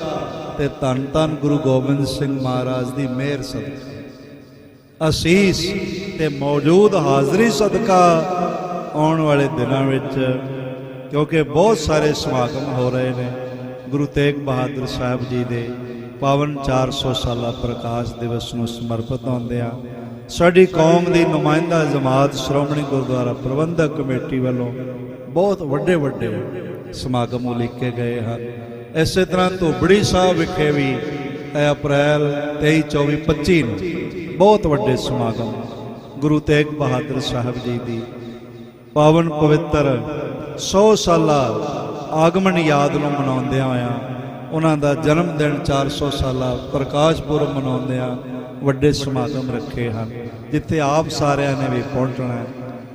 ਤੇ ਧੰਨ ਧੰਨ ਗੁਰੂ ਗੋਬਿੰਦ ਸਿੰਘ ਮਹਾਰਾਜ ਦੀ ਮਿਹਰ ਸਦਕਾ, ਅਸੀਸ ਤੇ ਮੌਜੂਦ ਹਾਜ਼ਰੀ ਸਦਕਾ ਆਉਣ ਵਾਲੇ ਦਿਨਾਂ ਵਿੱਚ, ਕਿਉਂਕਿ ਬਹੁਤ ਸਾਰੇ ਸਮਾਗਮ ਹੋ ਰਹੇ ਨੇ, ਗੁਰੂ ਤੇਗ ਬਹਾਦਰ ਸਾਹਿਬ ਜੀ ਦੇ ਪਾਵਨ 400 ਸਾਲਾ ਪ੍ਰਕਾਸ਼ ਦਿਵਸ ਨੂੰ ਸਮਰਪਿਤ ਹੁੰਦਿਆਂ ਸਾਡੀ ਕੌਮ ਦੀ ਨੁਮਾਇੰਦਾ ਜਮਾਤ ਸ਼੍ਰੋਮਣੀ ਗੁਰਦੁਆਰਾ ਪ੍ਰਬੰਧਕ ਕਮੇਟੀ ਵੱਲੋਂ ਬਹੁਤ ਵੱਡੇ ਵੱਡੇ ਸਮਾਗਮ ਉਲੀਕੇ ਗਏ ਹਨ। ਇਸੇ ਤਰ੍ਹਾਂ ਧੋਬੜੀ ਸਾਹਿਬ ਵਿਖੇ ਵੀ ਅਪ੍ਰੈਲ 23, 24, 25 ਨੂੰ ਬਹੁਤ ਵੱਡੇ ਸਮਾਗਮ ਗੁਰੂ ਤੇਗ ਬਹਾਦਰ ਸਾਹਿਬ ਜੀ ਦੀ ਪਾਵਨ ਪਵਿੱਤਰ 100 ਸਾਲਾ ਆਗਮਨ ਯਾਦ ਨੂੰ ਮਨਾਉਂਦਿਆਂ ਹੋਇਆਂ, ਉਹਨਾਂ ਦਾ ਜਨਮ ਦਿਨ 400 ਸਾਲਾ ਪ੍ਰਕਾਸ਼ ਪੁਰਬ ਮਨਾਉਂਦਿਆਂ ਵੱਡੇ ਸਮਾਗਮ ਰੱਖੇ ਹਨ, ਜਿੱਥੇ ਆਪ ਸਾਰਿਆਂ ਨੇ ਵੀ ਪਹੁੰਚਣਾ।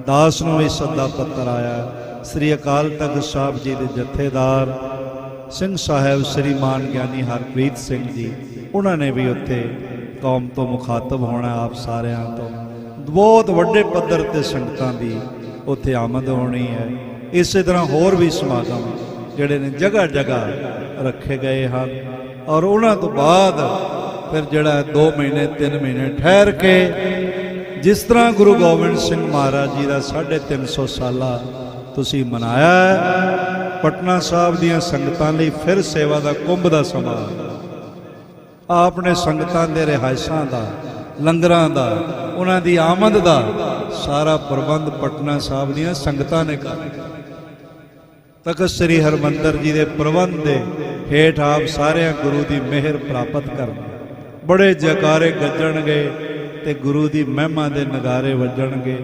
ਦਾਸ ਨੂੰ ਵੀ ਸੱਦਾ ਪੱਤਰ ਆਇਆ। ਸ੍ਰੀ ਅਕਾਲ ਤਖਤ ਸਾਹਿਬ ਜੀ ਦੇ ਜਥੇਦਾਰ ਸਿੰਘ ਸਾਹਿਬ ਸ੍ਰੀਮਾਨ ਗਿਆਨੀ ਹਰਪ੍ਰੀਤ ਸਿੰਘ ਜੀ, ਉਹਨਾਂ ਨੇ ਵੀ ਉੱਥੇ ਕੌਮ ਤੋਂ ਮੁਖਾਤਬ ਹੋਣਾ। ਆਪ ਸਾਰਿਆਂ ਤੋਂ ਬਹੁਤ ਵੱਡੇ ਪੱਧਰ ਤੇ ਸੰਗਤਾਂ ਦੀ ਉੱਥੇ ਆਮਦ ਹੋਣੀ ਹੈ। ਇਸੇ ਤਰ੍ਹਾਂ ਹੋਰ ਵੀ ਸਮਾਗਮ ਜਿਹੜੇ ਨੇ ਜਗ੍ਹਾ ਜਗ੍ਹਾ ਰੱਖੇ ਗਏ ਹਨ, ਔਰ ਉਹਨਾਂ ਤੋਂ ਬਾਅਦ ਫਿਰ ਜਿਹੜਾ 2 ਮਹੀਨੇ 3 ਮਹੀਨੇ ਠਹਿਰ ਕੇ, ਜਿਸ ਤਰ੍ਹਾਂ ਗੁਰੂ ਗੋਬਿੰਦ ਸਿੰਘ ਮਹਾਰਾਜ ਜੀ ਦਾ 350 ਸਾਲਾ ਤੁਸੀਂ ਮਨਾਇਆ ਹੈ, ਪਟਨਾ ਸਾਹਿਬ ਦੀਆਂ ਸੰਗਤਾਂ ਲਈ ਫਿਰ ਸੇਵਾ ਦਾ ਕੁੰਭ ਦਾ ਸਮਾਂ। ਆਪ ਨੇ ਸੰਗਤਾਂ ਦੇ ਰਿਹਾਇਸ਼ਾਂ ਦਾ, ਲੰਗਰਾਂ ਦਾ, ਉਹਨਾਂ ਦੀ ਆਮਦ ਦਾ ਸਾਰਾ ਪ੍ਰਬੰਧ ਪਟਨਾ ਸਾਹਿਬ ਦੀਆਂ ਸੰਗਤਾਂ ਨੇ ਕਰ। ਤਖਤ ਸ੍ਰੀ ਹਰਿਮੰਦਰ ਜੀ ਦੇ ਪ੍ਰਬੰਧ ਦੇ ਹੇਠ ਆਪ ਸਾਰਿਆਂ ਗੁਰੂ ਦੀ ਮਿਹਰ ਪ੍ਰਾਪਤ ਕਰਨ। ਬੜੇ ਜੈਕਾਰੇ ਗੱਜਣਗੇ ਤੇ ਗੁਰੂ ਦੀ ਮਹਿਮਾ ਦੇ ਨਗਾਰੇ ਵੱਜਣਗੇ।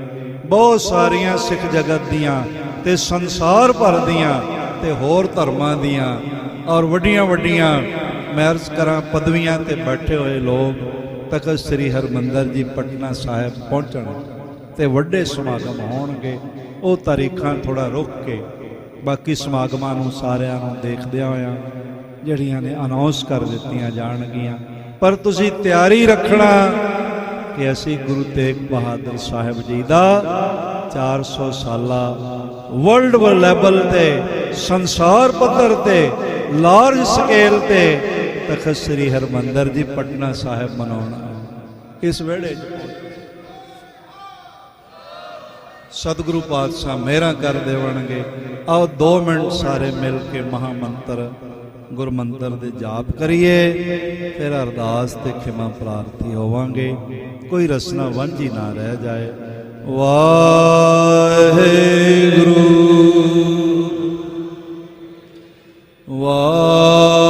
ਬਹੁਤ ਸਾਰੀਆਂ ਸਿੱਖ ਜਗਤ ਦੀਆਂ ਤੇ ਸੰਸਾਰ ਭਰ ਦੀਆਂ ਤੇ ਹੋਰ ਧਰਮਾਂ ਦੀਆਂ ਔਰ ਵੱਡੀਆਂ ਵੱਡੀਆਂ ਮਹਿਰਜਕਰਾਂ ਪਦਵੀਆਂ ਤੇ ਬੈਠੇ ਹੋਏ ਲੋਕ ਤਖਤ ਸ੍ਰੀ ਹਰਿਮੰਦਰ ਜੀ ਪਟਨਾ ਸਾਹਿਬ ਪਹੁੰਚਣ ਤੇ ਵੱਡੇ ਸਮਾਗਮ ਹੋਣਗੇ। ਉਹ ਤਾਰੀਖਾਂ ਥੋੜਾ ਰੁਕ ਕੇ ਬਾਕੀ ਸਮਾਗਮਾਂ ਨੂੰ ਸਾਰਿਆਂ ਨੂੰ ਦੇਖਦਿਆਂ ਹੋਇਆਂ ਜਿਹੜੀਆਂ ਨੇ ਅਨਾਉਂਸ ਕਰ ਦਿੱਤੀਆਂ ਜਾਣਗੀਆਂ। ਪਰ ਤੁਸੀਂ ਤਿਆਰੀ ਰੱਖਣਾ ਕਿ ਅਸੀਂ ਗੁਰੂ ਤੇਗ ਬਹਾਦਰ ਸਾਹਿਬ ਜੀ ਦਾ 400 ਸਾਲਾ वर्ल्ड लेवल ते संसार पद्धर ते लार्ज स्केल ते तखत श्री हरमंदर जी पटना साहिब मनाउणा इस वेड़े सतगुरु पातशाह मेहरा कर देवणगे। आओ 2 मिनट सारे मिल के महामंत्र गुरमंत्र दे जाप करिए, फिर अरदास ते खिमा प्रार्थी होवांगे। कोई रसना वांझी ना रह जाए। वाहेगुरु वाहेगुरु।